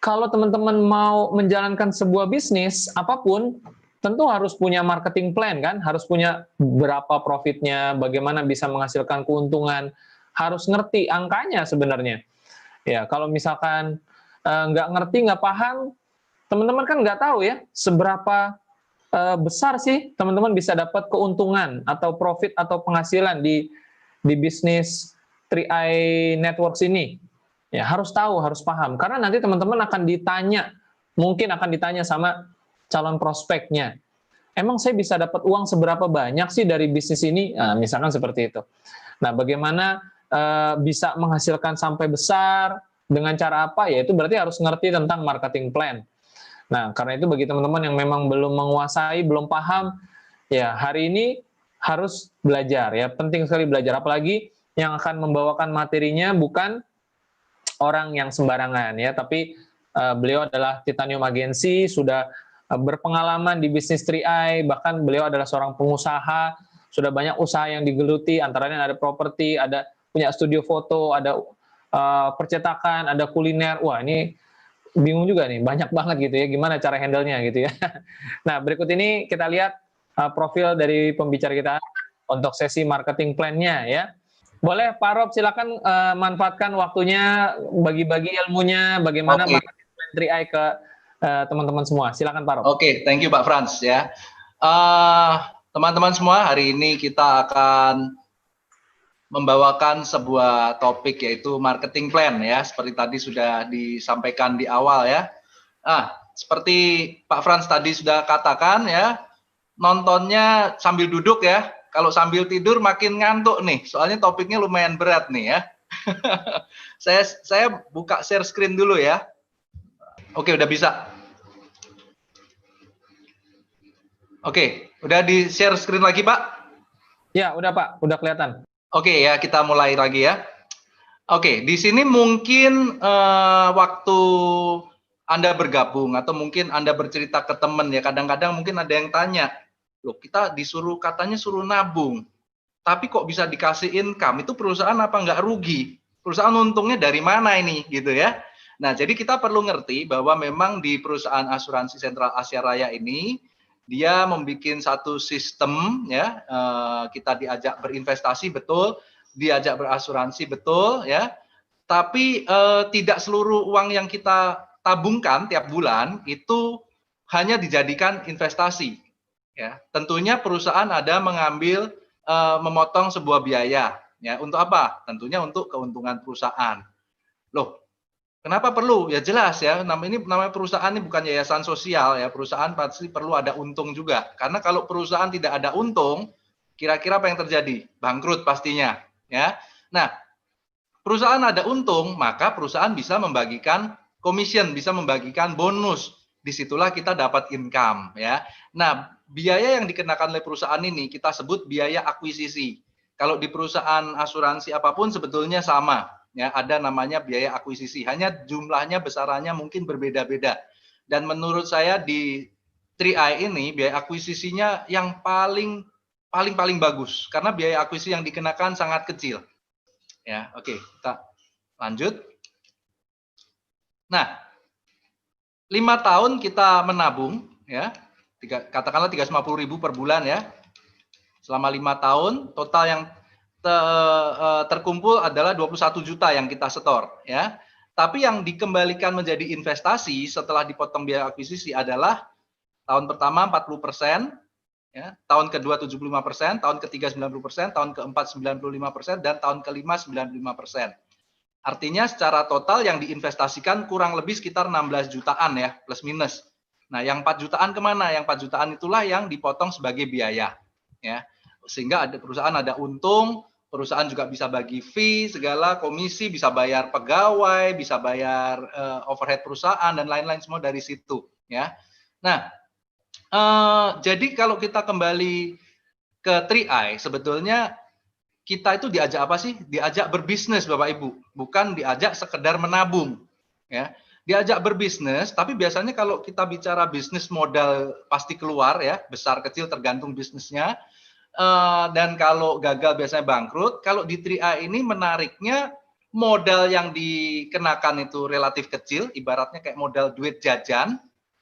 kalau teman-teman mau menjalankan sebuah bisnis, apapun, tentu harus punya marketing plan kan, harus punya berapa profitnya, bagaimana bisa menghasilkan keuntungan, harus ngerti angkanya sebenarnya. Ya, kalau misalkan nggak ngerti, nggak paham, teman-teman kan nggak tahu ya, seberapa besar sih teman-teman bisa dapat keuntungan atau profit atau penghasilan di bisnis 3i Networks ini. Ya, harus tahu, harus paham. Karena nanti teman-teman akan ditanya, mungkin akan ditanya sama calon prospeknya. Emang saya bisa dapat uang seberapa banyak sih dari bisnis ini? Nah, misalkan seperti itu. Nah, bagaimana bisa menghasilkan sampai besar, dengan cara apa? Ya, itu berarti harus ngerti tentang marketing plan. Nah, karena itu bagi teman-teman yang memang belum menguasai, belum paham, ya hari ini harus belajar ya. Penting sekali belajar, apalagi yang akan membawakan materinya bukan orang yang sembarangan ya, tapi beliau adalah Titanium Agency, sudah berpengalaman di bisnis 3i, bahkan beliau adalah seorang pengusaha, sudah banyak usaha yang digeluti, antaranya ada properti, ada punya studio foto, ada percetakan, ada kuliner. Wah, ini bingung juga nih, banyak banget gitu ya, gimana cara handle-nya gitu ya. Nah, berikut ini kita lihat profil dari pembicara kita untuk sesi marketing plan-nya ya. Boleh Pak Rob, silakan manfaatkan waktunya, bagi-bagi ilmunya, bagaimana marketing plan 3i ke teman-teman semua. Silakan Pak Rob. Oke, thank you Pak Frans ya. Teman-teman semua, hari ini kita akan membawakan sebuah topik yaitu marketing plan ya, seperti tadi sudah disampaikan di awal ya. Seperti Pak Frans tadi sudah katakan ya, nontonnya sambil duduk ya. Kalau sambil tidur makin ngantuk nih, soalnya topiknya lumayan berat nih ya. Saya buka share screen dulu ya. Oke, udah bisa. Oke, udah di share screen lagi Pak? Ya, udah Pak, udah kelihatan. Oke ya, kita mulai lagi ya. Oke, di sini mungkin waktu Anda bergabung atau mungkin Anda bercerita ke teman ya, kadang-kadang mungkin ada yang tanya, loh kita disuruh katanya suruh nabung, tapi kok bisa dikasih income, itu perusahaan apa nggak rugi? Perusahaan untungnya dari mana ini gitu ya. Nah, jadi kita perlu ngerti bahwa memang di perusahaan asuransi Sentral Asia Raya ini, dia membuat satu sistem ya, kita diajak berinvestasi betul, diajak berasuransi betul ya, tapi tidak seluruh uang yang kita tabungkan tiap bulan itu hanya dijadikan investasi ya. Tentunya perusahaan ada mengambil memotong sebuah biaya ya, untuk apa? Tentunya untuk keuntungan perusahaan. Loh, kenapa perlu? Ya jelas ya, namanya perusahaan ini bukan yayasan sosial ya, perusahaan pasti perlu ada untung juga. Karena kalau perusahaan tidak ada untung, kira-kira apa yang terjadi? Bangkrut pastinya ya. Nah, perusahaan ada untung, maka perusahaan bisa membagikan commission, bisa membagikan bonus. Disitulah kita dapat income ya. Nah, biaya yang dikenakan oleh perusahaan ini kita sebut biaya akuisisi. Kalau di perusahaan asuransi apapun sebetulnya sama ya, ada namanya biaya akuisisi. Hanya jumlahnya, besarannya mungkin berbeda-beda. Dan menurut saya di 3i ini biaya akuisisinya yang paling bagus karena biaya akuisisi yang dikenakan sangat kecil. Ya, oke, kita lanjut. Nah, 5 tahun kita menabung, ya, katakanlah 350.000 per bulan ya. Selama 5 tahun, total yang terkumpul adalah 21 juta yang kita setor, ya. Tapi yang dikembalikan menjadi investasi setelah dipotong biaya akuisisi adalah tahun pertama 40%, ya, tahun kedua 75%, tahun ketiga 90%, tahun keempat 95%, dan tahun kelima 95%. Artinya secara total yang diinvestasikan kurang lebih sekitar 16 jutaan ya, plus minus. Nah, yang 4 jutaan kemana? Yang 4 jutaan itulah yang dipotong sebagai biaya. Ya, sehingga ada perusahaan ada untung, perusahaan juga bisa bagi fee, segala komisi, bisa bayar pegawai, bisa bayar overhead perusahaan, dan lain-lain semua dari situ. Ya, nah, jadi kalau kita kembali ke 3i, sebetulnya kita itu diajak apa sih? Diajak berbisnis Bapak Ibu, bukan diajak sekedar menabung. Ya, diajak berbisnis, tapi biasanya kalau kita bicara bisnis modal pasti keluar ya, besar kecil tergantung bisnisnya. Dan kalau gagal biasanya bangkrut. Kalau di 3i ini menariknya modal yang dikenakan itu relatif kecil, ibaratnya kayak modal duit jajan,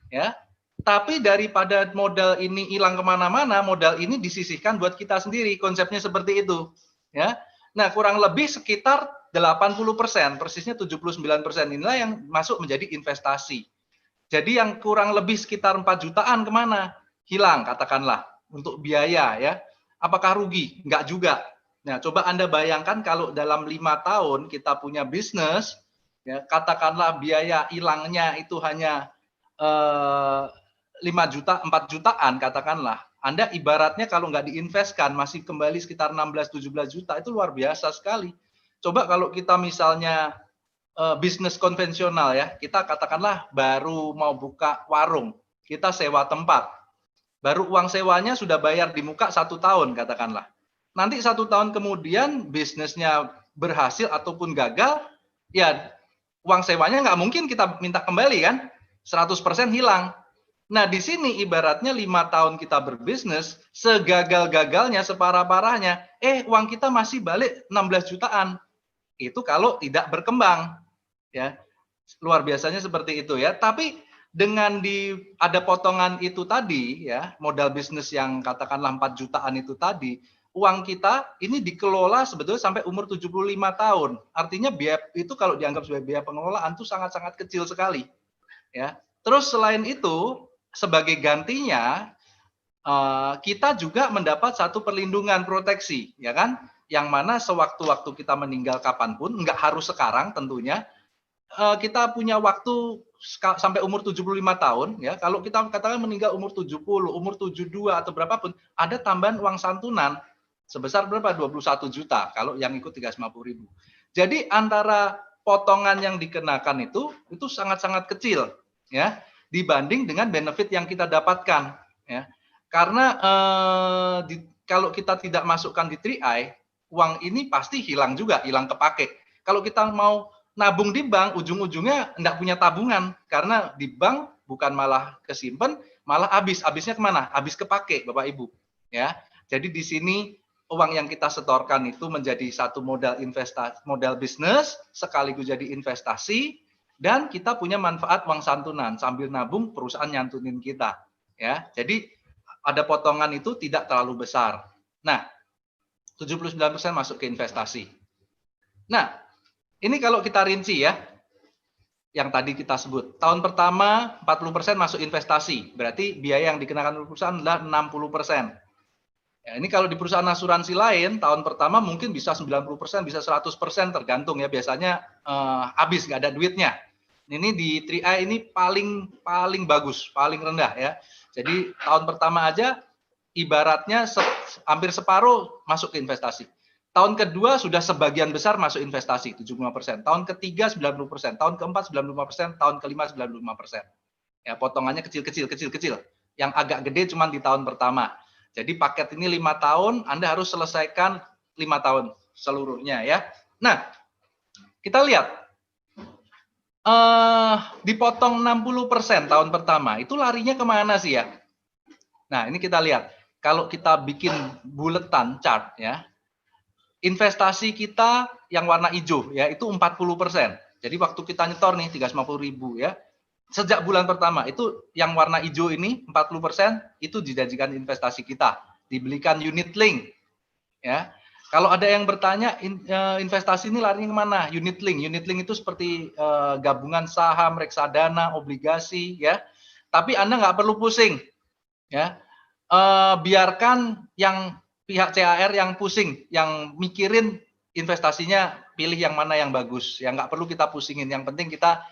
ya. Tapi daripada modal ini hilang kemana-mana, modal ini disisihkan buat kita sendiri. Konsepnya seperti itu, ya. Nah, kurang lebih sekitar 80%, persisnya 79% inilah yang masuk menjadi investasi. Jadi yang kurang lebih sekitar 4 jutaan kemana? Hilang, katakanlah, untuk biaya, ya. Apakah rugi? Enggak juga. Nah, coba Anda bayangkan kalau dalam 5 tahun kita punya bisnis, ya, katakanlah biaya hilangnya itu hanya 5 juta, 4 jutaan katakanlah. Anda ibaratnya kalau nggak diinvestkan masih kembali sekitar 16-17 juta, itu luar biasa sekali. Coba kalau kita misalnya bisnis konvensional ya, kita katakanlah baru mau buka warung, kita sewa tempat, baru uang sewanya sudah bayar di muka 1 tahun katakanlah. Nanti 1 tahun kemudian bisnisnya berhasil ataupun gagal, ya uang sewanya nggak mungkin kita minta kembali kan, 100% hilang. Nah, di sini ibaratnya 5 tahun kita berbisnis, segagal-gagalnya, separah-parahnya, uang kita masih balik 16 jutaan. Itu kalau tidak berkembang, ya. Luar biasanya seperti itu ya. Tapi dengan ada potongan itu tadi, ya, modal bisnis yang katakanlah 4 jutaan itu tadi, uang kita ini dikelola sebetulnya sampai umur 75 tahun. Artinya biaya itu kalau dianggap sebagai biaya pengelolaan itu sangat-sangat kecil sekali, ya. Terus selain itu, sebagai gantinya kita juga mendapat satu perlindungan proteksi, ya kan? Yang mana sewaktu-waktu kita meninggal kapanpun, nggak harus sekarang tentunya, kita punya waktu sampai umur 75 tahun, ya. Kalau kita katakan meninggal umur 70, umur 72 atau berapapun, ada tambahan uang santunan sebesar berapa? 21 juta kalau yang ikut 350.000. Jadi antara potongan yang dikenakan itu sangat-sangat kecil, ya, dibanding dengan benefit yang kita dapatkan, ya. Karena kalau kita tidak masukkan di 3i, uang ini pasti hilang juga, hilang kepake. Kalau kita mau nabung di bank, ujung-ujungnya enggak punya tabungan, karena di bank bukan malah kesimpan, malah habisnya kemana? Habis kepake, Bapak Ibu, ya. Jadi di sini uang yang kita setorkan itu menjadi satu modal investasi, modal bisnis sekaligus jadi investasi, dan kita punya manfaat uang santunan sambil nabung perusahaan nyantunin kita, ya. Jadi ada potongan itu tidak terlalu besar. Nah, 79% masuk ke investasi. Nah, ini kalau kita rinci ya, yang tadi kita sebut. Tahun pertama 40% masuk investasi, berarti biaya yang dikenakan perusahaan adalah 60%. Ya, ini kalau di perusahaan asuransi lain, tahun pertama mungkin bisa 90%, bisa 100%, tergantung ya, biasanya habis, nggak ada duitnya. Ini di 3i ini paling bagus, paling rendah ya. Jadi tahun pertama aja ibaratnya hampir separuh masuk ke investasi. Tahun kedua sudah sebagian besar masuk investasi, 75%. Tahun ketiga 90%, tahun keempat 95%, tahun kelima 95%. Ya, potongannya kecil-kecil. Yang agak gede cuma di tahun pertama. Jadi paket ini 5 tahun, Anda harus selesaikan 5 tahun seluruhnya ya. Nah, kita lihat. Dipotong 60% tahun pertama, itu larinya kemana sih ya? Nah, ini kita lihat. Kalau kita bikin buletan chart ya, investasi kita yang warna hijau ya itu 40%. Jadi waktu kita nyetor nih 350.000 ya, sejak bulan pertama itu yang warna hijau ini 40% itu dijadikan investasi kita, dibelikan unit link ya. Kalau ada yang bertanya investasi ini larinya kemana? Unit link itu seperti gabungan saham, reksadana, obligasi ya. Tapi Anda nggak perlu pusing ya. Biarkan yang pihak CAR yang pusing, yang mikirin investasinya, pilih yang mana yang bagus. Yang nggak perlu kita pusingin. Yang penting kita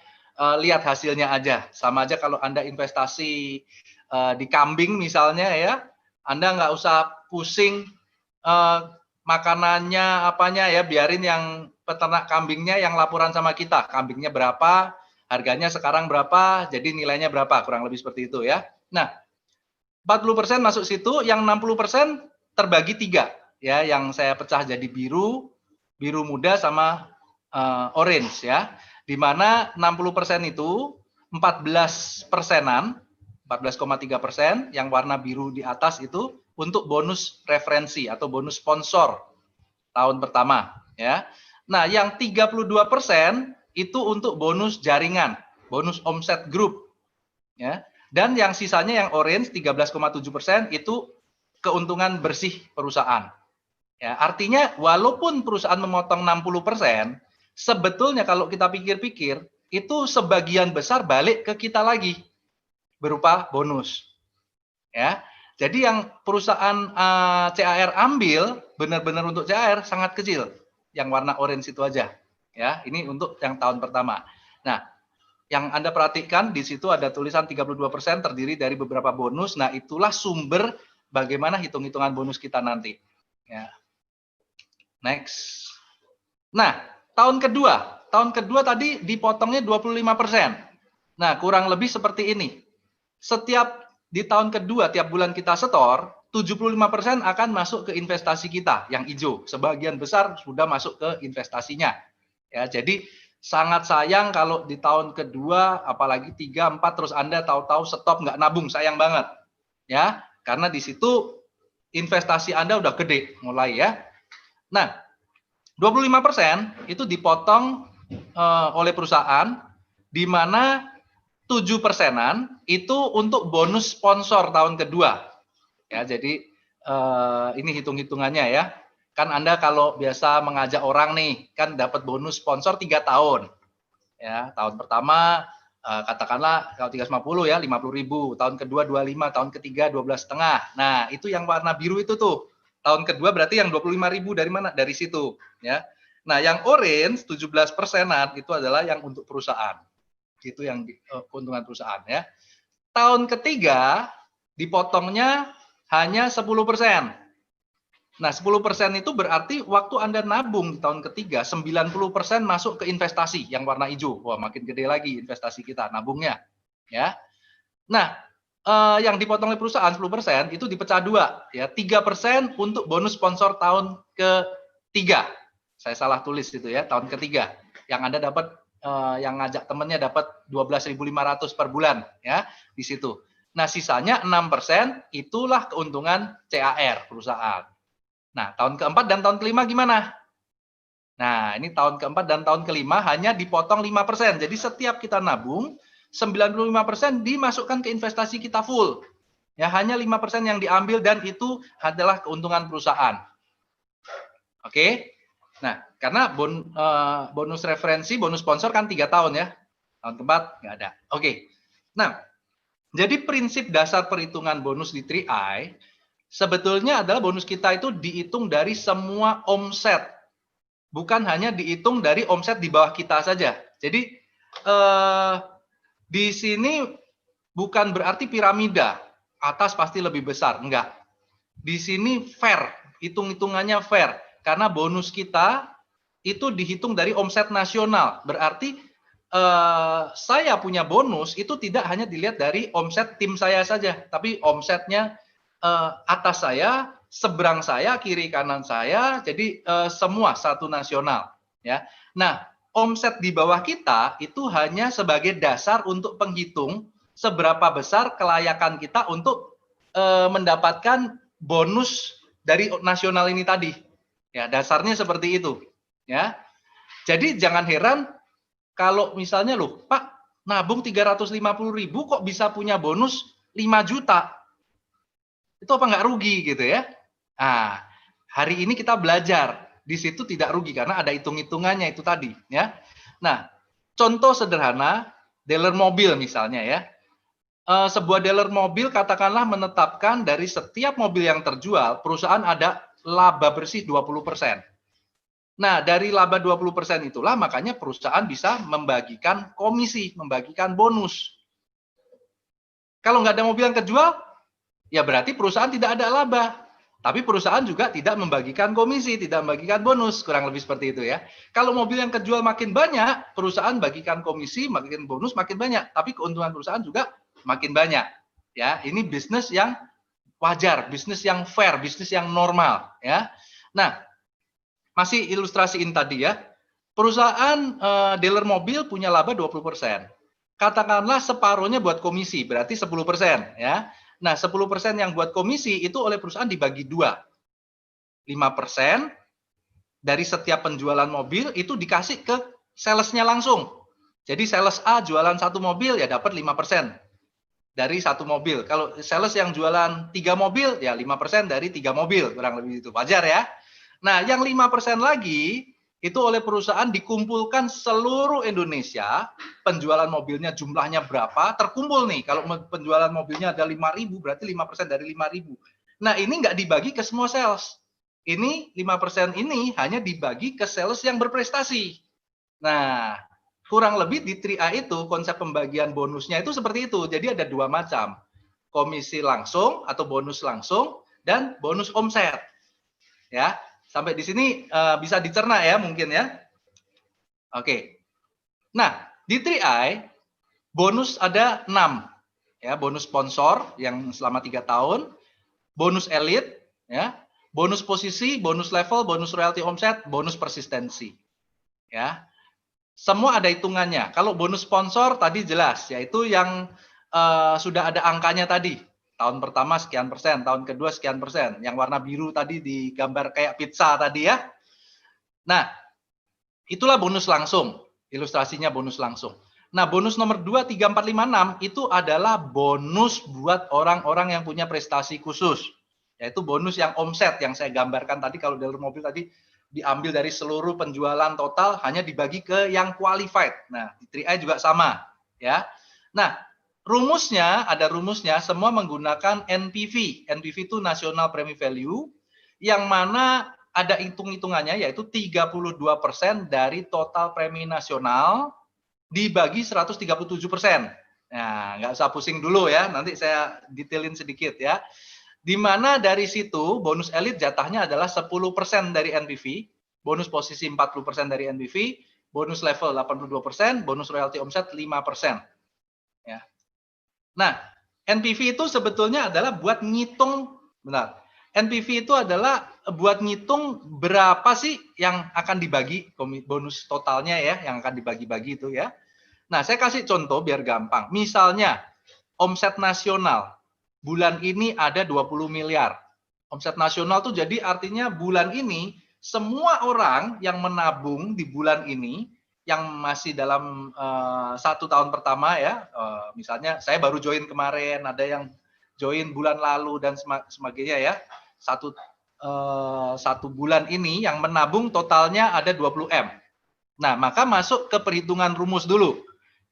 lihat hasilnya aja. Sama aja kalau Anda investasi di kambing misalnya ya, Anda nggak usah pusing makanannya apanya ya, biarin yang peternak kambingnya yang laporan sama kita, kambingnya berapa, harganya sekarang berapa, jadi nilainya berapa, kurang lebih seperti itu ya. Nah, 40% masuk situ, yang 60% terbagi 3 ya, yang saya pecah jadi biru muda sama orange ya. Di mana 60% itu 14%-an, 14,3%, yang warna biru di atas itu untuk bonus referensi atau bonus sponsor tahun pertama ya. Nah, yang 32% itu untuk bonus jaringan, bonus omset grup. Ya. Dan yang sisanya yang orange 13,7% itu keuntungan bersih perusahaan. Ya, artinya walaupun perusahaan memotong 60%, sebetulnya kalau kita pikir-pikir, itu sebagian besar balik ke kita lagi berupa bonus. Ya. Jadi yang perusahaan CAR ambil benar-benar untuk CAR sangat kecil, yang warna orange itu aja. Ya, ini untuk yang tahun pertama. Nah, yang Anda perhatikan di situ ada tulisan 32% terdiri dari beberapa bonus. Nah, itulah sumber bagaimana hitung-hitungan bonus kita nanti. Ya. Next. Nah, tahun kedua tadi dipotongnya 25%. Nah, kurang lebih seperti ini. Setiap di tahun kedua, tiap bulan kita setor, 75% akan masuk ke investasi kita, yang hijau. Sebagian besar sudah masuk ke investasinya. Ya, jadi sangat sayang kalau di tahun kedua, apalagi 3, 4, terus Anda tahu-tahu stop, nggak nabung, sayang banget. Ya, karena di situ investasi Anda udah gede mulai ya. Nah, 25% itu dipotong oleh perusahaan, di mana 7%-an itu untuk bonus sponsor tahun kedua. Ya, jadi ini hitung-hitungannya ya. Kan Anda kalau biasa mengajak orang nih, kan dapat bonus sponsor 3 tahun. Ya, tahun pertama katakanlah kalau 350 ya 50.000, tahun kedua 25, tahun ketiga 12,5. Nah, itu yang warna biru itu tuh. Tahun kedua berarti yang 25.000 dari mana? Dari situ, ya. Nah, yang orange 17%-an itu adalah yang untuk perusahaan. Itu yang keuntungan perusahaan ya. Tahun ketiga dipotongnya hanya 10%. Nah, 10% itu berarti waktu Anda nabung di tahun ketiga, 90% masuk ke investasi yang warna hijau. Wah, makin gede lagi investasi kita nabungnya, ya. Nah, yang dipotong oleh perusahaan 10% itu dipecah dua, ya. 3% untuk bonus sponsor tahun ketiga. Saya salah tulis itu ya, tahun ketiga. Yang Anda dapat yang ngajak temennya dapat 12.500 per bulan, ya, di situ. Nah, sisanya 6% itulah keuntungan CAR perusahaan. Nah, tahun keempat dan tahun kelima gimana? Nah, ini tahun keempat dan tahun kelima hanya dipotong 5%. Jadi setiap kita nabung, 95% dimasukkan ke investasi kita full. Ya, hanya 5% yang diambil dan itu adalah keuntungan perusahaan. Oke? Nah, karena bonus referensi, bonus sponsor kan 3 tahun ya. Tahun keempat nggak ada. Oke. Nah, jadi prinsip dasar perhitungan bonus di 3i sebetulnya adalah bonus kita itu dihitung dari semua omset. Bukan hanya dihitung dari omset di bawah kita saja. Jadi di sini bukan berarti piramida. Atas pasti lebih besar. Enggak. Di sini fair. Hitung-hitungannya fair. Karena bonus kita itu dihitung dari omset nasional. Berarti saya punya bonus itu tidak hanya dilihat dari omset tim saya saja. Tapi omsetnya atas saya, seberang saya, kiri kanan saya, jadi semua satu nasional. Ya. Nah, omset di bawah kita itu hanya sebagai dasar untuk penghitung seberapa besar kelayakan kita untuk mendapatkan bonus dari nasional ini tadi. Ya, dasarnya seperti itu. Ya, jadi jangan heran kalau misalnya loh, Pak, nabung 350.000 kok bisa punya bonus 5 juta. Itu apa nggak rugi gitu ya? Nah, hari ini kita belajar di situ tidak rugi karena ada hitung-hitungannya itu tadi ya. Nah, contoh sederhana dealer mobil misalnya ya. Sebuah dealer mobil katakanlah menetapkan dari setiap mobil yang terjual perusahaan ada laba bersih 20%. Nah, dari laba 20% itulah makanya perusahaan bisa membagikan komisi, membagikan bonus. Kalau nggak ada mobil yang kejual, ya berarti perusahaan tidak ada laba. Tapi perusahaan juga tidak membagikan komisi, tidak membagikan bonus, kurang lebih seperti itu ya. Kalau mobil yang kejual makin banyak, perusahaan bagikan komisi, bagikan bonus makin banyak, tapi keuntungan perusahaan juga makin banyak. Ya, ini bisnis yang wajar, bisnis yang fair, bisnis yang normal ya. Nah, masih ilustrasiin tadi ya. Perusahaan dealer mobil punya laba 20%. Katakanlah separuhnya buat komisi, berarti 10% ya. Nah, 10% yang buat komisi itu oleh perusahaan dibagi 2. 5% dari setiap penjualan mobil itu dikasih ke salesnya langsung. Jadi sales A jualan 1 mobil ya dapat 5% dari 1 mobil. Kalau sales yang jualan 3 mobil ya 5% dari 3 mobil, kurang lebih itu. Wajar ya. Nah, yang 5% lagi itu oleh perusahaan dikumpulkan seluruh Indonesia, penjualan mobilnya jumlahnya berapa, terkumpul nih. Kalau penjualan mobilnya ada 5.000, berarti 5% dari 5.000. Nah, ini nggak dibagi ke semua sales. Ini 5% ini hanya dibagi ke sales yang berprestasi. Nah, kurang lebih di 3A itu konsep pembagian bonusnya itu seperti itu. Jadi ada 2 macam. Komisi langsung atau bonus langsung dan bonus omset. Ya, sampai di sini bisa dicerna ya mungkin ya. Oke. Nah, di 3I bonus ada 6. Ya, bonus sponsor yang selama 3 tahun, bonus elit ya, bonus posisi, bonus level, bonus royalty omset, bonus persistensi. Ya. Semua ada hitungannya. Kalau bonus sponsor tadi jelas, yaitu yang sudah ada angkanya tadi. Tahun pertama sekian persen, tahun kedua sekian persen. Yang warna biru tadi digambar kayak pizza tadi ya. Nah, itulah bonus langsung. Ilustrasinya bonus langsung. Nah, bonus nomor 2, 3, 4, 5, 6 itu adalah bonus buat orang-orang yang punya prestasi khusus. Yaitu bonus yang omset yang saya gambarkan tadi kalau dealer mobil tadi diambil dari seluruh penjualan total hanya dibagi ke yang qualified. Nah, di 3i juga sama, ya. Nah, rumusnya ada rumusnya semua menggunakan NPV. NPV itu National Premi Value yang mana ada hitung-hitungannya yaitu 32% dari total premi nasional dibagi 137%. Nah, nggak usah pusing dulu ya, nanti saya detailin sedikit ya. Di mana dari situ bonus elit jatahnya adalah 10% dari NPV, bonus posisi 40% dari NPV, bonus level 82%, bonus royalty omset 5%. Ya. Nah, NPV itu sebetulnya adalah buat ngitung, benar. NPV itu adalah buat ngitung berapa sih yang akan dibagi bonus totalnya ya, yang akan dibagi-bagi itu ya. Nah, saya kasih contoh biar gampang. Misalnya omset nasional bulan ini ada 20 miliar. Omset nasional tuh jadi artinya bulan ini semua orang yang menabung di bulan ini yang masih dalam 1 tahun pertama ya, misalnya saya baru join kemarin, ada yang join bulan lalu dan sebagainya ya. Satu bulan ini yang menabung totalnya ada 20 M. Nah, maka masuk ke perhitungan rumus dulu.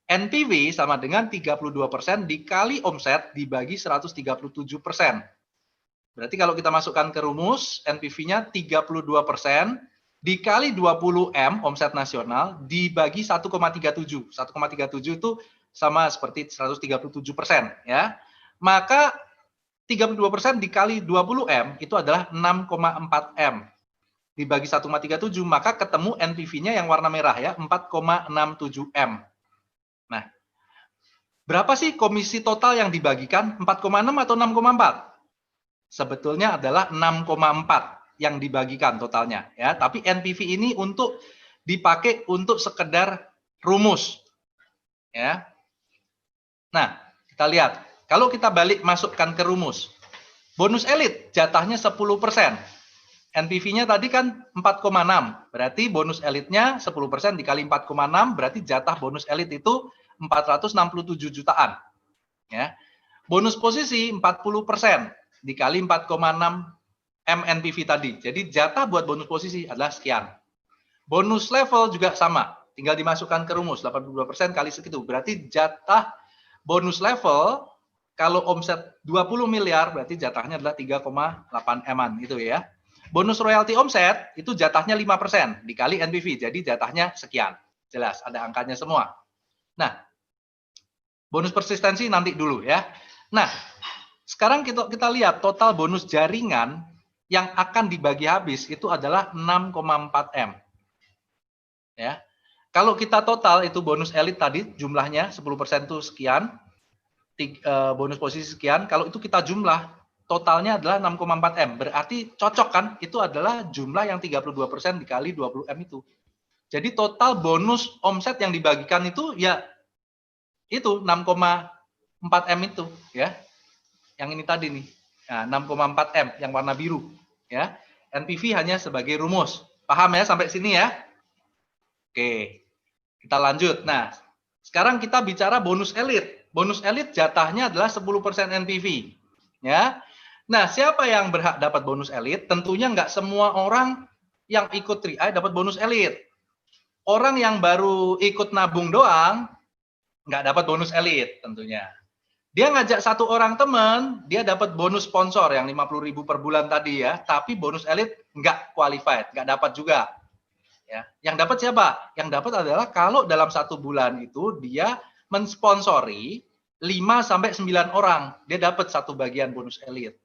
NPV sama dengan 32% dikali omset dibagi 137%. Berarti kalau kita masukkan ke rumus, NPV-nya 32% dikali 20M omset nasional dibagi 1,37. 1,37 itu sama seperti 137% ya. Maka 32% dikali 20M itu adalah 6,4M. Dibagi 1,37 maka ketemu NPV-nya yang warna merah ya, 4,67M. Nah, berapa sih komisi total yang dibagikan? 4,6 atau 6,4? Sebetulnya adalah 6,4 yang dibagikan totalnya ya, tapi NPV ini untuk dipakai untuk sekedar rumus ya. Nah, kita lihat. Kalau kita balik masukkan ke rumus. Bonus elit jatahnya 10%. NPV-nya tadi kan 4,6. Berarti bonus elitnya 10% dikali 4,6 berarti jatah bonus elit itu 467 jutaan. Ya. Bonus posisi 40% dikali 4,6 M NPV tadi. Jadi jatah buat bonus posisi adalah sekian. Bonus level juga sama, tinggal dimasukkan ke rumus 82% kali segitu. Berarti jatah bonus level kalau omset 20 miliar berarti jatahnya adalah 3,8 M-an itu ya. Bonus royalty omset itu jatahnya 5% dikali NPV. Jadi jatahnya sekian. Jelas ada angkanya semua. Nah, bonus persistensi nanti dulu ya. Nah, sekarang kita lihat total bonus jaringan yang akan dibagi habis itu adalah 6,4 M. Ya. Kalau kita total itu bonus elit tadi jumlahnya 10% itu sekian, bonus posisi sekian, kalau itu kita jumlah totalnya adalah 6,4 M. Berarti cocok kan? Itu adalah jumlah yang 32% dikali 20 M itu. Jadi total bonus omset yang dibagikan itu ya itu 6,4 M itu ya. Yang ini tadi nih. Nah, 6,4 M yang warna biru ya. NPV hanya sebagai rumus Paham ya sampai sini ya? Oke, kita lanjut. Nah, sekarang kita bicara bonus elit. Bonus elit jatahnya adalah 10% NPV. Ya. Nah, siapa yang berhak dapat bonus elit? Tentunya nggak semua orang yang ikut 3i dapat bonus elit. Orang yang baru ikut nabung doang, nggak dapat bonus elit tentunya. Dia ngajak satu orang teman, dia dapat bonus sponsor yang 50.000 per bulan tadi ya, tapi bonus elit nggak qualified, nggak dapat juga. Ya. Yang dapat siapa? Yang dapat adalah kalau dalam 1 bulan itu dia mensponsori 5-9 orang, dia dapat 1 bagian bonus elit.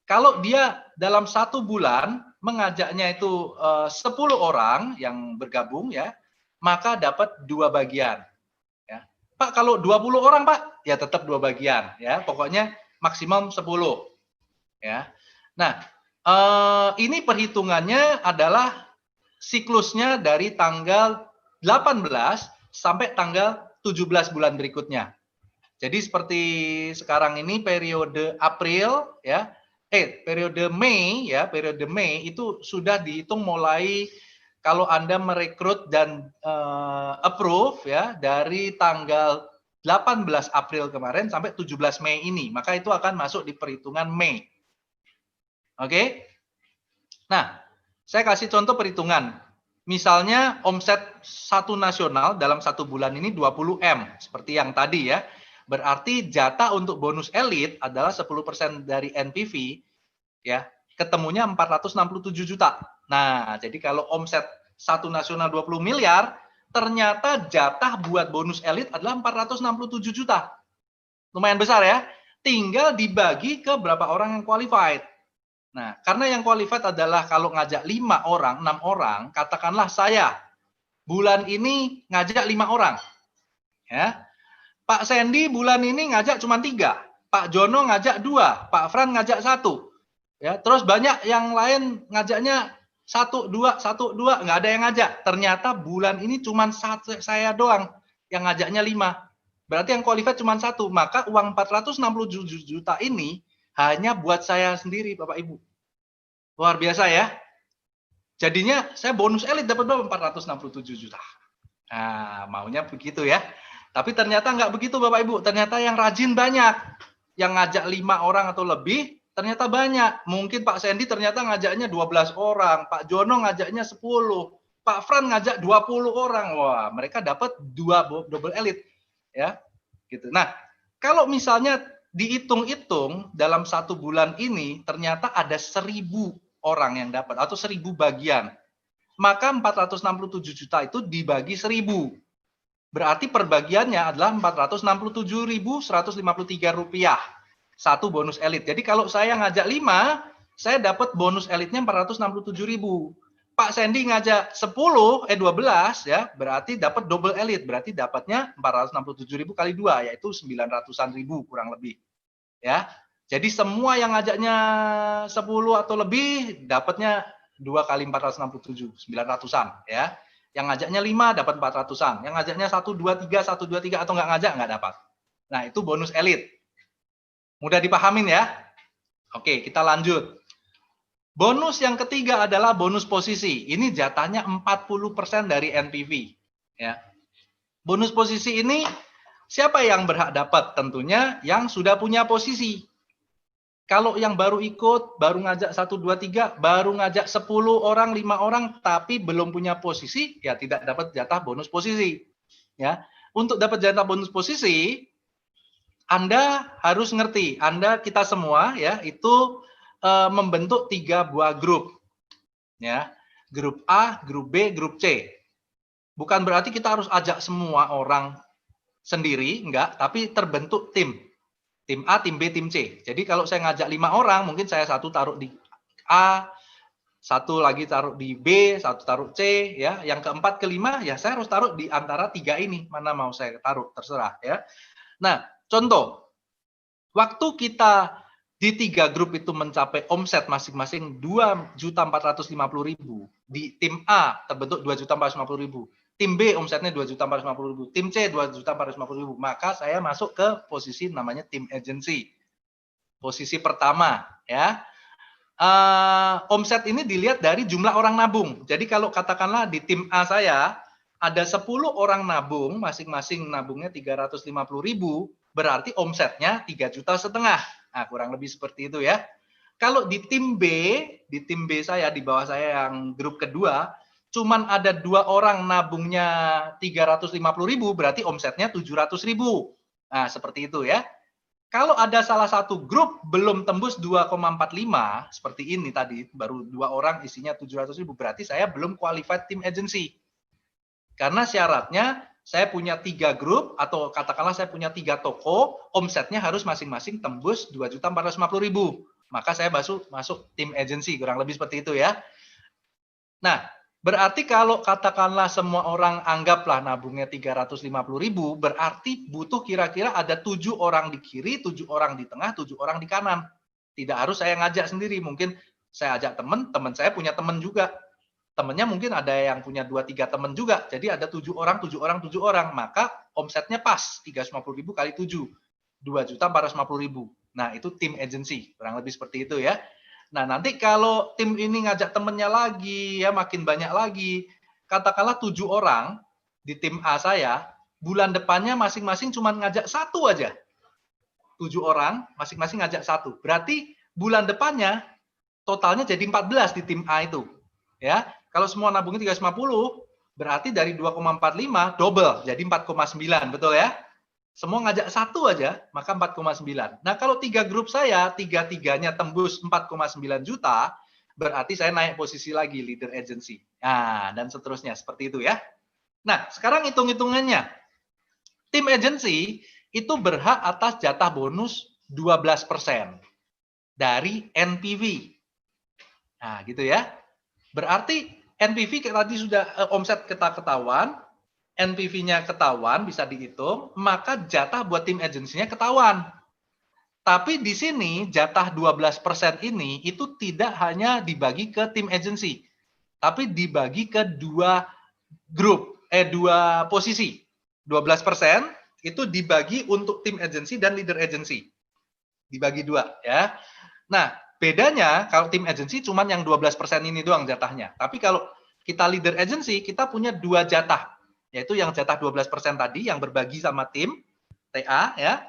Kalau dia dalam 1 bulan mengajaknya itu 10 orang yang bergabung ya, maka dapat 2 bagian. Ya. Pak, kalau 20 orang Pak, ya tetap 2 bagian ya. Pokoknya maksimum 10. Ya. Nah, ini perhitungannya adalah siklusnya dari tanggal 18 sampai tanggal 17 bulan berikutnya. Jadi seperti sekarang ini periode April ya, periode Mei ya, periode Mei itu sudah dihitung mulai kalau Anda merekrut dan approve ya dari tanggal 18 April kemarin sampai 17 Mei ini, maka itu akan masuk di perhitungan Mei. Oke? Nah, saya kasih contoh perhitungan. Misalnya omset 1 nasional dalam 1 bulan ini 20M, seperti yang tadi ya. Berarti jatah untuk bonus elit adalah 10% dari NPV, ya, ketemunya 467 juta. Nah, jadi kalau omset 1 nasional 20 miliar, ternyata jatah buat bonus elit adalah 467 juta. Lumayan besar ya. Tinggal dibagi ke berapa orang yang qualified. Nah, karena yang qualified adalah kalau ngajak 5 orang, 6 orang, katakanlah saya bulan ini ngajak 5 orang. Ya. Pak Sandy bulan ini ngajak cuma 3, Pak Jono ngajak 2, Pak Fran ngajak 1. Ya, terus banyak yang lain ngajaknya 1, 2, 1, 2, nggak ada yang ngajak. Ternyata bulan ini cuma saya doang yang ngajaknya 5. Berarti yang qualified cuma 1, maka uang 467 juta ini hanya buat saya sendiri, Bapak Ibu. Luar biasa ya. Jadinya saya bonus elit dapat berapa? 467 juta. Nah, maunya begitu ya. Tapi ternyata nggak begitu Bapak Ibu. Ternyata yang rajin banyak. Yang ngajak 5 orang atau lebih, ternyata banyak. Mungkin Pak Sandy ternyata ngajaknya 12 orang. Pak Jono ngajaknya 10. Pak Fran ngajak 20 orang. Wah, mereka dapat 2 double elit. Ya, gitu. Nah, kalau misalnya dihitung-hitung dalam 1 bulan ini ternyata ada 1.000 orang yang dapat atau 1.000 bagian, maka 467 juta itu dibagi 1.000, berarti perbagiannya adalah 467.153 rupiah satu bonus elit. Jadi kalau saya ngajak 5, saya dapat bonus elitnya 467.000. Pak Sandy ngajak 12 ya, berarti dapat double elit, berarti dapatnya 467.000 kali 2, yaitu 900-an ribu kurang lebih. Ya. Jadi semua yang ngajaknya 10 atau lebih dapatnya 2 kali 467, 900-an ya. Yang ngajaknya 5 dapat 400-an, yang ngajaknya 123 atau nggak ngajak nggak dapat. Nah, itu bonus elit. Mudah dipahamin ya? Oke, kita lanjut. Bonus yang ketiga adalah bonus posisi. Ini jatahnya 40% dari NPV. Ya. Bonus posisi ini siapa yang berhak dapat? Tentunya yang sudah punya posisi. Kalau yang baru ikut, baru ngajak 1, 2, 3, baru ngajak 10 orang, 5 orang, tapi belum punya posisi, ya tidak dapat jatah bonus posisi. Ya. Untuk dapat jatah bonus posisi, Anda harus ngerti, kita semua ya itu membentuk 3 buah grup, ya, grup A, grup B, grup C. Bukan berarti kita harus ajak semua orang sendiri, enggak, tapi terbentuk tim A, tim B, tim C. Jadi kalau saya ngajak 5 orang, mungkin saya satu taruh di A, satu lagi taruh di B, satu taruh C, ya. Yang keempat, kelima, ya saya harus taruh di antara 3 ini, mana mau saya taruh, terserah, ya. Nah, contoh, waktu kita di 3 grup itu mencapai omset masing-masing 2.450.000. Di tim A terbentuk 2.450.000. Tim B omsetnya 2.450.000. Tim C 2.450.000. Maka saya masuk ke posisi namanya tim agency. Posisi pertama, ya. Omset ini dilihat dari jumlah orang nabung. Jadi kalau katakanlah di tim A saya ada 10 orang nabung, masing-masing nabungnya 350.000, berarti omsetnya 3,5 juta. Nah, kurang lebih seperti itu ya. Kalau di tim B saya di bawah saya yang grup kedua, cuman ada 2 orang nabungnya 350.000, berarti omsetnya 700.000. Nah, seperti itu ya. Kalau ada salah satu grup belum tembus 2,45 seperti ini tadi, baru 2 orang isinya 700.000, berarti saya belum qualified team agency. Karena syaratnya saya punya 3 grup atau katakanlah saya punya 3 toko, omsetnya harus masing-masing tembus 2.450.000. Maka saya masuk tim agency, kurang lebih seperti itu ya. Nah, berarti kalau katakanlah semua orang anggaplah nabungnya 350.000, berarti butuh kira-kira ada 7 orang di kiri, 7 orang di tengah, 7 orang di kanan. Tidak harus saya ngajak sendiri, mungkin saya ajak teman saya punya teman juga. Temennya mungkin ada yang punya 2-3 teman juga. Jadi ada 7 orang, 7 orang, 7 orang. Maka omsetnya pas, 350.000 kali 7. 2.450.000. Nah, itu tim agency, kurang lebih seperti itu ya. Nah, nanti kalau tim ini ngajak temennya lagi, ya makin banyak lagi. Katakanlah 7 orang di tim A saya, bulan depannya masing-masing cuma ngajak 1 aja. 7 orang, masing-masing ngajak 1. Berarti bulan depannya totalnya jadi 14 di tim A itu. Ya, kalau semua nabungnya 350, berarti dari 2,45 double, jadi 4,9, betul ya? Semua ngajak 1 aja, maka 4,9. Nah, kalau 3 grup saya, 3-3-nya tembus 4,9 juta, berarti saya naik posisi lagi, leader agency. Nah, dan seterusnya, seperti itu ya. Nah, sekarang hitung-hitungannya. Tim agency itu berhak atas jatah bonus 12% dari NPV. Nah, gitu ya. Berarti NPV tadi sudah omset kita ketahuan, NPV-nya ketahuan, bisa dihitung, maka jatah buat tim agensinya ketahuan. Tapi di sini jatah 12% ini itu tidak hanya dibagi ke tim agensi, tapi dibagi ke 2 grup, 2 posisi. 12% itu dibagi untuk tim agensi dan leader agency. Dibagi 2 ya. Nah, bedanya kalau tim agency cuma yang 12% ini doang jatahnya. Tapi kalau kita leader agency, kita punya 2 jatah. Yaitu yang jatah 12% tadi yang berbagi sama tim TA ya,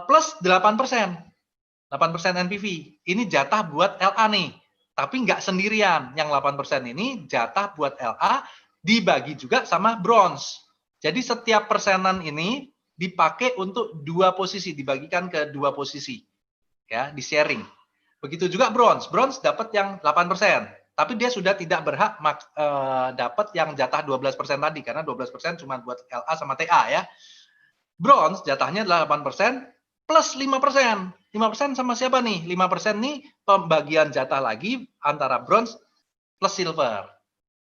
plus 8%. 8% NPV. Ini jatah buat LA nih. Tapi nggak sendirian. Yang 8% ini jatah buat LA dibagi juga sama bronze. Jadi setiap persenan ini dipakai untuk 2 posisi, dibagikan ke 2 posisi. Ya, di sharing. Begitu juga bronze. Bronze dapat yang 8%. Tapi dia sudah tidak berhak dapat yang jatah 12% tadi, karena 12% cuma buat LA sama TA ya. Bronze jatahnya adalah 8% plus 5%. 5% sama siapa nih? 5% nih pembagian jatah lagi antara bronze plus silver.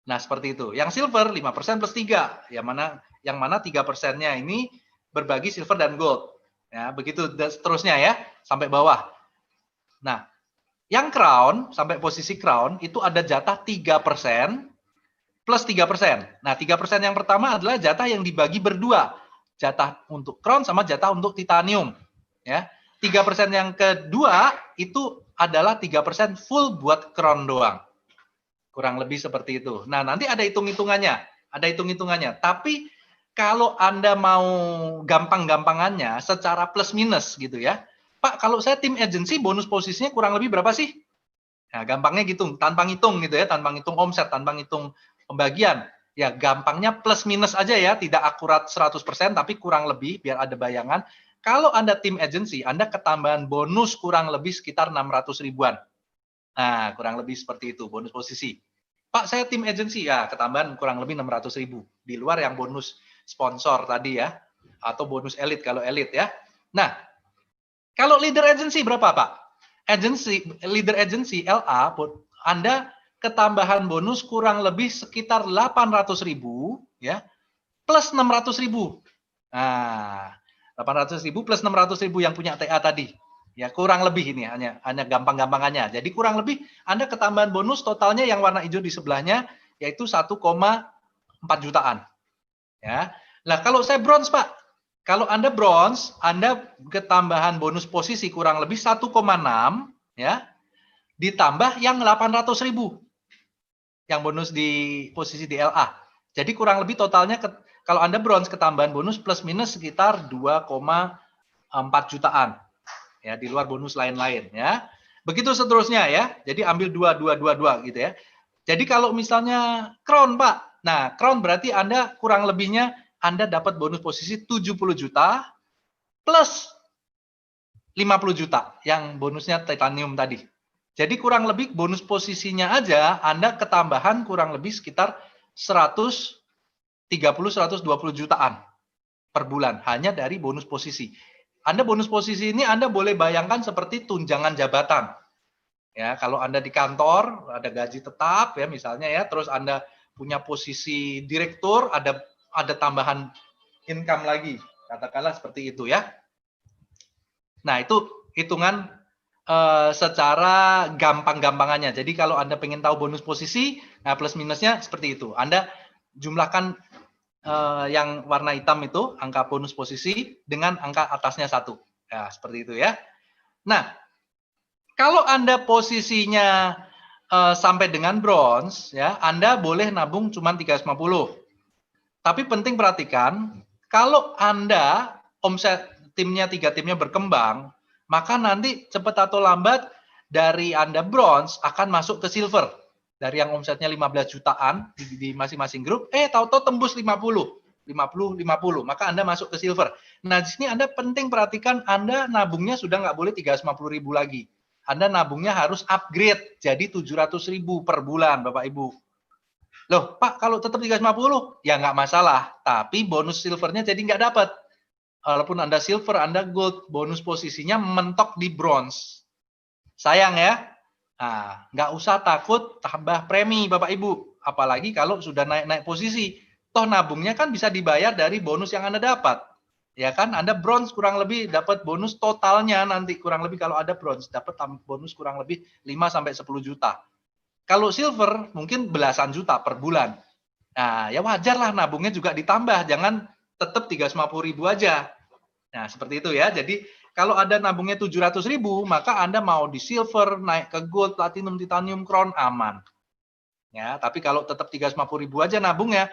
Nah, seperti itu. Yang silver 5% plus 3. Yang mana 3%-nya ini berbagi silver dan gold. Ya, begitu seterusnya ya, sampai bawah. Nah, yang crown, sampai posisi crown, itu ada jatah 3% plus 3%. Nah, 3% yang pertama adalah jatah yang dibagi berdua. Jatah untuk crown sama jatah untuk titanium. Ya, 3% yang kedua itu adalah 3% full buat crown doang. Kurang lebih seperti itu. Nah, nanti ada hitung-hitungannya. Tapi kalau Anda mau gampang-gampangannya secara plus minus gitu ya. Pak, kalau saya tim agency bonus posisinya kurang lebih berapa sih? Nah, gampangnya gitu, tanpa ngitung gitu ya, tanpa ngitung omset, tanpa ngitung pembagian. Ya, gampangnya plus minus aja ya, tidak akurat 100%, tapi kurang lebih, biar ada bayangan. Kalau Anda tim agency, Anda ketambahan bonus kurang lebih sekitar 600 ribuan. Nah, kurang lebih seperti itu, bonus posisi. Pak, saya tim agency, ya ketambahan kurang lebih 600 ribu. Di luar yang bonus sponsor tadi ya, atau bonus elit kalau elit ya. Nah, kalau leader agency berapa Pak? Leader agency LA, Anda ketambahan bonus kurang lebih sekitar 800 ribu ya, plus 600 ribu. Nah, 800 ribu plus 600 ribu yang punya TA tadi. Ya, kurang lebih ini hanya gampang-gampangannya. Jadi kurang lebih Anda ketambahan bonus totalnya yang warna hijau di sebelahnya yaitu 1,4 jutaan. Ya. Nah, kalau saya bronze, Pak. Kalau Anda bronze, Anda ketambahan bonus posisi kurang lebih 1,6 ya. ditambah yang 800.000 yang bonus di posisi di LA. Jadi kurang lebih totalnya kalau Anda bronze ketambahan bonus plus minus sekitar 2,4 jutaan. Ya, di luar bonus lain-lain ya. Begitu seterusnya ya. Jadi ambil 2 gitu ya. Jadi kalau misalnya crown, Pak. Nah, crown berarti Anda kurang lebihnya Anda dapat bonus posisi 70 juta plus 50 juta yang bonusnya titanium tadi. Jadi kurang lebih bonus posisinya aja Anda ketambahan kurang lebih sekitar 130-120 jutaan per bulan hanya dari bonus posisi. Anda bonus posisi ini Anda boleh bayangkan seperti tunjangan jabatan. Ya, kalau Anda di kantor ada gaji tetap ya misalnya ya, terus Anda punya posisi direktur, ada tambahan income lagi. Katakanlah seperti itu ya. Nah, itu hitungan secara gampang-gampangannya. Jadi kalau Anda pengen tahu bonus posisi, nah plus minusnya seperti itu. Anda jumlahkan yang warna hitam itu, angka bonus posisi, dengan angka atasnya 1. Ya, seperti itu ya. Nah, kalau Anda posisinya sampai dengan bronze, ya, Anda boleh nabung cuma 350. Tapi penting perhatikan, kalau Anda omset timnya 3 timnya berkembang, maka nanti cepat atau lambat dari Anda bronze akan masuk ke silver. Dari yang omsetnya 15 jutaan di masing-masing grup, tahu-tahu tembus 50, maka Anda masuk ke silver. Nah, di sini Anda penting perhatikan Anda nabungnya sudah nggak boleh 350.000 lagi. Anda nabungnya harus upgrade jadi 700.000 per bulan, Bapak Ibu. Loh, Pak, kalau tetap 350, ya nggak masalah. Tapi bonus silvernya jadi nggak dapat. Walaupun Anda silver, Anda gold, bonus posisinya mentok di bronze. Sayang ya. Nah, nggak usah takut tambah premi, Bapak Ibu. Apalagi kalau sudah naik-naik posisi. Toh nabungnya kan bisa dibayar dari bonus yang Anda dapat. Ya kan, Anda bronze kurang lebih dapat bonus totalnya nanti. Kurang lebih kalau ada bronze, dapat bonus kurang lebih 5-10 juta. Kalau silver, mungkin belasan juta per bulan. Nah, ya wajar lah nabungnya juga ditambah. Jangan tetap 350.000 aja. Nah, seperti itu ya. Jadi, kalau ada nabungnya 700.000, maka Anda mau di silver, naik ke gold, platinum, titanium, crown, aman. Ya, tapi kalau tetap 350.000 aja nabungnya,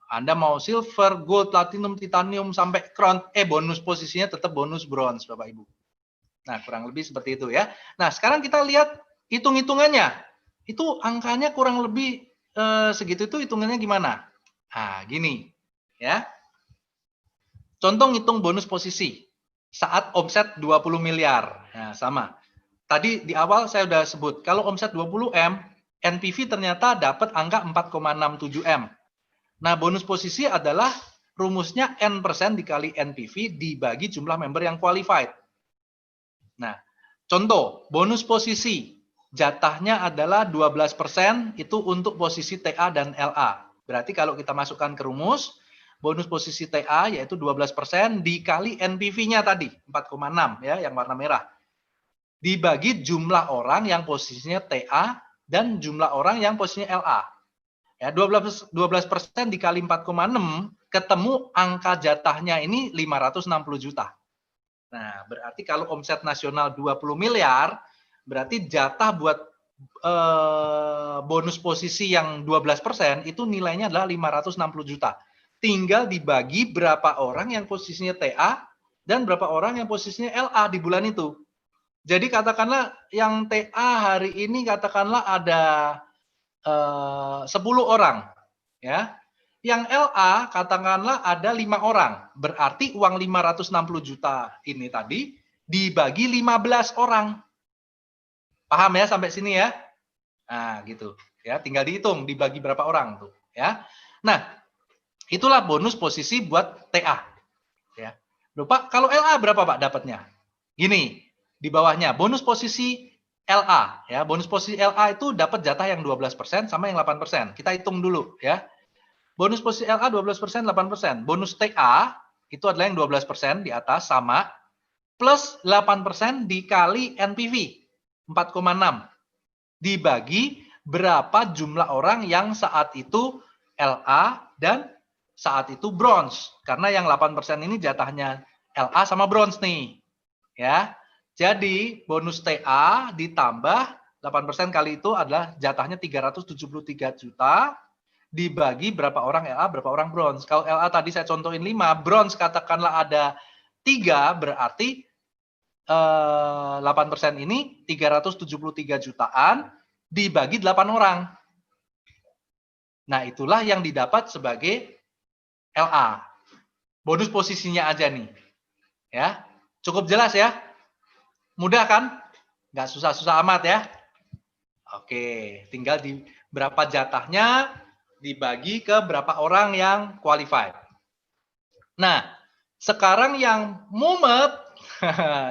Anda mau silver, gold, platinum, titanium, sampai crown, bonus posisinya tetap bonus bronze, Bapak Ibu. Nah, kurang lebih seperti itu ya. Nah, sekarang kita lihat hitung-hitungannya. Itu angkanya kurang lebih segitu itu hitungannya gimana? Nah, gini ya. Contoh ngitung bonus posisi saat omset 20 miliar. Nah, sama. Tadi di awal saya sudah sebut, kalau omset 20 M, NPV ternyata dapat angka 4,67 M. Nah, bonus posisi adalah rumusnya N% dikali NPV dibagi jumlah member yang qualified. Nah, contoh, bonus posisi jatahnya adalah 12% itu untuk posisi TA dan LA. Berarti kalau kita masukkan ke rumus, bonus posisi TA yaitu 12% dikali NPV-nya tadi, 4,6 ya, yang warna merah. Dibagi jumlah orang yang posisinya TA dan jumlah orang yang posisinya LA. Ya, 12% dikali 4,6 ketemu angka jatahnya ini 560 juta. Nah, berarti kalau omset nasional 20 miliar, berarti jatah buat bonus posisi yang 12% itu nilainya adalah 560 juta. Tinggal dibagi berapa orang yang posisinya TA dan berapa orang yang posisinya LA di bulan itu. Jadi katakanlah yang TA hari ini katakanlah ada 10 orang, ya. Yang LA katakanlah ada 5 orang. Berarti uang 560 juta ini tadi dibagi 15 orang. Paham ya sampai sini ya? Nah, gitu. Ya, tinggal dihitung dibagi berapa orang tuh, ya. Nah, itulah bonus posisi buat TA. Ya. Loh, Pak, kalau LA berapa Pak dapatnya? Gini, di bawahnya bonus posisi LA ya. Bonus posisi LA itu dapat jatah yang 12% sama yang 8%. Kita hitung dulu ya. Bonus posisi LA 12%, 8%. Bonus TA itu adalah yang 12% di atas sama plus 8% dikali NPV 4,6 dibagi berapa jumlah orang yang saat itu LA dan saat itu bronze. Karena yang 8% ini jatahnya LA sama bronze nih. Ya. Jadi bonus TA ditambah 8% kali itu adalah jatahnya 373 juta, dibagi berapa orang LA, berapa orang bronze. Kalau LA tadi saya contohin 5, bronze katakanlah ada 3, berarti 8% ini 373 jutaan dibagi 8 orang. Nah, itulah yang didapat sebagai LA. Bonus posisinya aja nih. Ya. Cukup jelas ya? Mudah kan? Nggak susah-susah amat ya? Oke, tinggal di berapa jatahnya dibagi ke berapa orang yang qualified. Nah, sekarang yang mumet,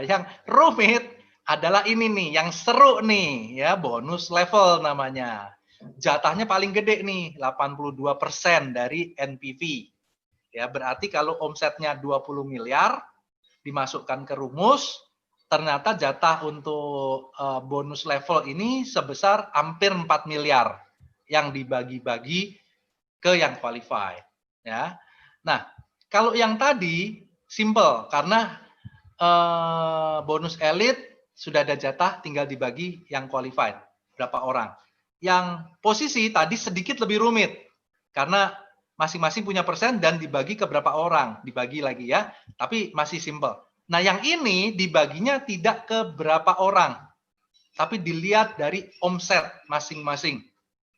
yang rumit adalah ini nih, yang seru nih, ya, bonus level namanya. Jatahnya paling gede nih, 82% dari NPV. Ya, berarti kalau omsetnya 20 miliar dimasukkan ke rumus, ternyata jatah untuk bonus level ini sebesar hampir 4 miliar yang dibagi-bagi ke yang qualified, ya. Nah, kalau yang tadi simple karena bonus elite sudah ada jatah, tinggal dibagi yang qualified berapa orang. Yang posisi tadi sedikit lebih rumit karena masing-masing punya persen dan dibagi ke berapa orang, dibagi lagi ya, tapi masih simple. Nah, yang ini dibaginya tidak ke berapa orang, tapi dilihat dari omset masing-masing,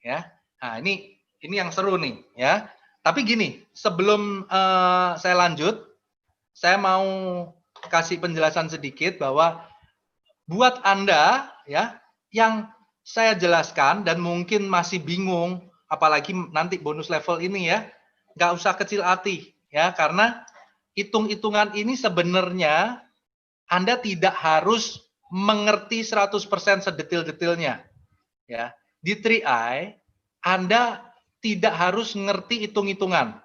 ya. Nah, ini yang seru nih, ya. Tapi gini, sebelum saya lanjut, saya mau kasih penjelasan sedikit bahwa buat Anda ya yang saya jelaskan dan mungkin masih bingung, apalagi nanti bonus level ini ya, nggak usah kecil hati ya, karena hitung-hitungan ini sebenarnya Anda tidak harus mengerti 100% sedetil-detilnya. Ya, di 3i Anda tidak harus ngerti hitung-hitungan.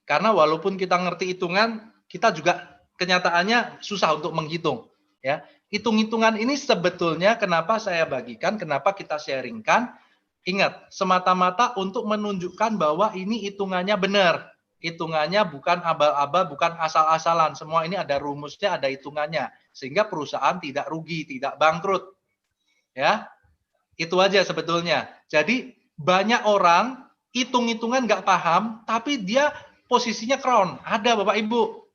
Karena walaupun kita ngerti hitungan, kita juga kenyataannya susah untuk menghitung. Ya, hitung-hitungan ini sebetulnya kenapa saya bagikan, kenapa kita sharingkan. Ingat, semata-mata untuk menunjukkan bahwa ini hitungannya benar. Hitungannya bukan abal-abal, bukan asal-asalan. Semua ini ada rumusnya, ada hitungannya. Sehingga perusahaan tidak rugi, tidak bangkrut. Ya, itu aja sebetulnya. Jadi banyak orang hitung-hitungan nggak paham, tapi dia posisinya crown. Ada Bapak Ibu.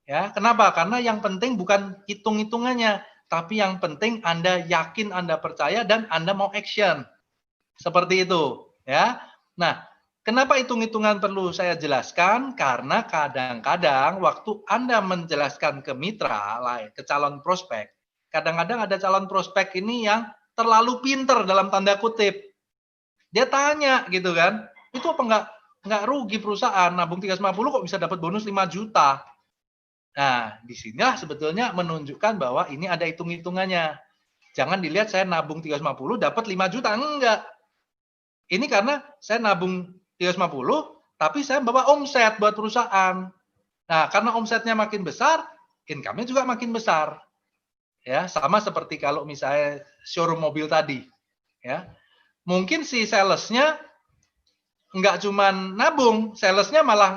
Ya, kenapa? Karena yang penting bukan hitung-hitungannya, tapi yang penting Anda yakin, Anda percaya, dan Anda mau action. Seperti itu. Ya. Nah, kenapa hitung-hitungan perlu saya jelaskan? Karena kadang-kadang waktu Anda menjelaskan ke mitra, ke calon prospek, kadang-kadang ada calon prospek ini yang terlalu pinter dalam tanda kutip. Dia tanya gitu kan, itu apa nggak rugi perusahaan nabung 350 kok bisa dapat bonus 5 juta. Nah, di sinilah sebetulnya menunjukkan bahwa ini ada hitung-hitungannya. Jangan dilihat saya nabung 350 dapat 5 juta, enggak. Ini karena saya nabung 350 tapi saya bawa omset buat perusahaan. Nah, karena omsetnya makin besar, income-nya juga makin besar. Ya, sama seperti kalau misalnya showroom mobil tadi, ya. Mungkin si salesnya nggak cuman nabung, salesnya malah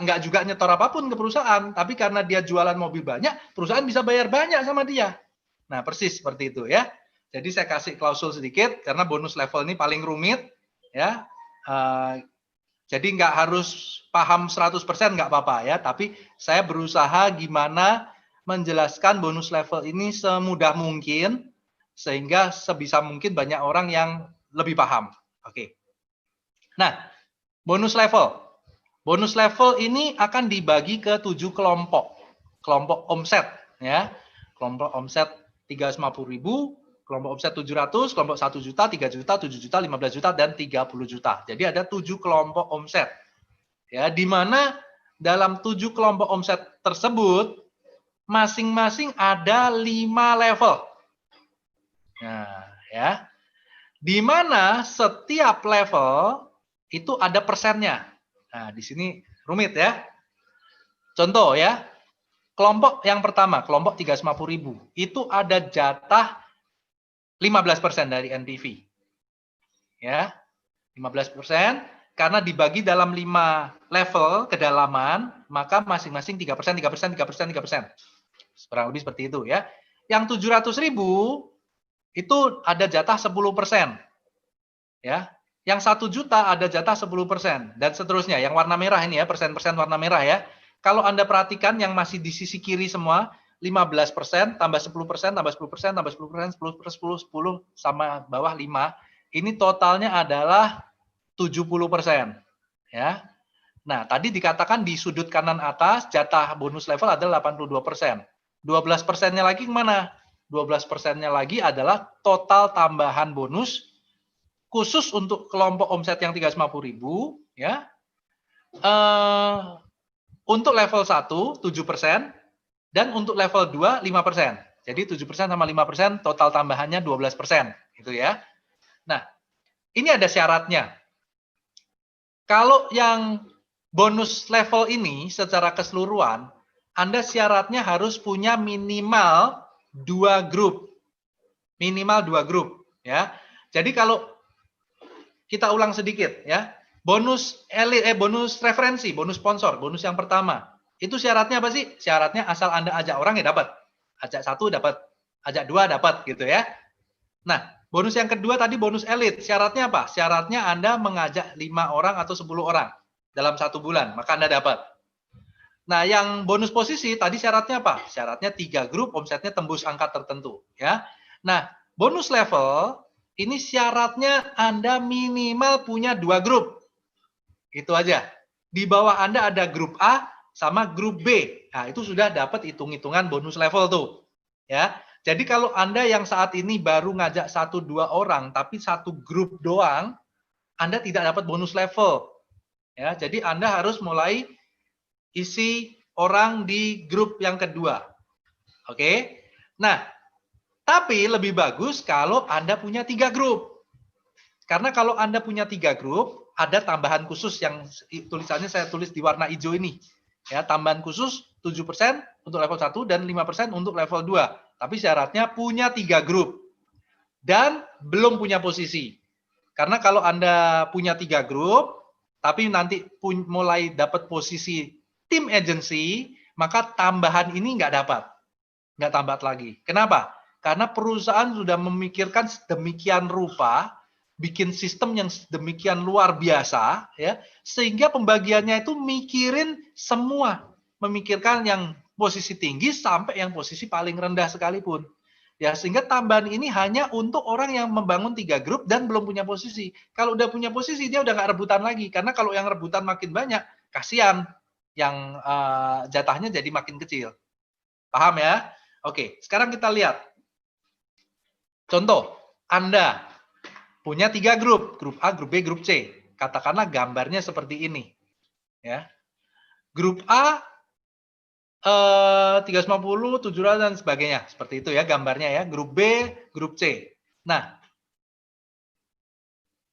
nggak juga nyetor apapun ke perusahaan, tapi karena dia jualan mobil banyak, perusahaan bisa bayar banyak sama dia. Nah, persis seperti itu ya. Jadi saya kasih klausul sedikit karena bonus level ini paling rumit, ya. Jadi nggak harus paham 100% nggak apa-apa ya, tapi saya berusaha gimana menjelaskan bonus level ini semudah mungkin sehingga sebisa mungkin banyak orang yang lebih paham. Oke. Nah, bonus level. Bonus level ini akan dibagi ke 7 kelompok. Kelompok omset ya. Kelompok omset 350.000, kelompok omset 700, kelompok 1 juta, 3 juta, 7 juta, 15 juta dan 30 juta. Jadi ada 7 kelompok omset. Ya, di mana dalam 7 kelompok omset tersebut masing-masing ada 5 level. Nah, ya. Di mana setiap level itu ada persennya. Nah, di sini rumit ya. Contoh ya. Kelompok yang pertama, kelompok 350.000, itu ada jatah 15% dari NPV. Ya. 15% karena dibagi dalam 5 level kedalaman, maka masing-masing 3%, 3%, 3%, 3%. Kurang lebih seperti itu ya. Yang 700.000 itu ada jatah 10%. Ya. Yang 1 juta ada jatah 10% dan seterusnya. Yang warna merah ini ya, persen-persen warna merah ya. Kalau Anda perhatikan yang masih di sisi kiri semua, 15%, tambah 10%, tambah 10%, tambah 10%, 10%, 10, sama bawah 5. Ini totalnya adalah 70%. Ya. Nah, tadi dikatakan di sudut kanan atas, jatah bonus level adalah 82%. 12%-nya lagi kemana? 12%-nya lagi adalah total tambahan bonus khusus untuk kelompok omset yang 350.000, ya. Untuk level 1, 7%, dan untuk level 2, 5%. Jadi 7% sama 5%, total tambahannya 12%. Gitu ya. Nah, ini ada syaratnya. Kalau yang bonus level ini secara keseluruhan, Anda syaratnya harus punya minimal 2 grup. Minimal 2 grup. Ya. Jadi kalau kita ulang sedikit ya. Bonus bonus referensi, bonus sponsor, bonus yang pertama. Itu syaratnya apa sih? Syaratnya asal Anda ajak orang ya dapat. Ajak 1 dapat, ajak 2 dapat gitu ya. Nah, bonus yang kedua tadi bonus elit. Syaratnya apa? Syaratnya Anda mengajak 5 orang atau 10 orang dalam 1 bulan, maka Anda dapat. Nah, yang bonus posisi tadi syaratnya apa? Syaratnya 3 grup, omsetnya tembus angka tertentu ya. Nah, bonus level ini syaratnya Anda minimal punya 2 grup. Itu aja. Di bawah Anda ada grup A sama grup B. Nah, itu sudah dapat hitung-hitungan bonus level tuh. Ya. Jadi kalau Anda yang saat ini baru ngajak 1-2 orang tapi 1 grup doang, Anda tidak dapat bonus level. Ya, jadi Anda harus mulai isi orang di grup yang kedua. Oke. Nah, tapi lebih bagus kalau Anda punya 3 grup. Karena kalau Anda punya 3 grup, ada tambahan khusus yang tulisannya saya tulis di warna hijau ini. Ya, tambahan khusus 7% untuk level 1 dan 5% untuk level 2. Tapi syaratnya punya 3 grup. Dan belum punya posisi. Karena kalau Anda punya 3 grup, tapi nanti mulai dapat posisi tim agency, maka tambahan ini nggak dapat. Nggak tambat lagi. Kenapa? Karena perusahaan sudah memikirkan sedemikian rupa, bikin sistem yang demikian luar biasa, ya, sehingga pembagiannya itu mikirin semua, memikirkan yang posisi tinggi sampai yang posisi paling rendah sekalipun, ya, sehingga tambahan ini hanya untuk orang yang membangun 3 grup dan belum punya posisi. Kalau udah punya posisi dia udah nggak rebutan lagi, karena kalau yang rebutan makin banyak, kasihan yang jatahnya jadi makin kecil. Paham ya? Oke, sekarang kita lihat. Contoh, Anda punya 3 grup A, grup B, grup C. Katakanlah gambarnya seperti ini. Ya. Grup A 350, 700 dan sebagainya. Seperti itu ya gambarnya ya. Grup B, grup C. Nah,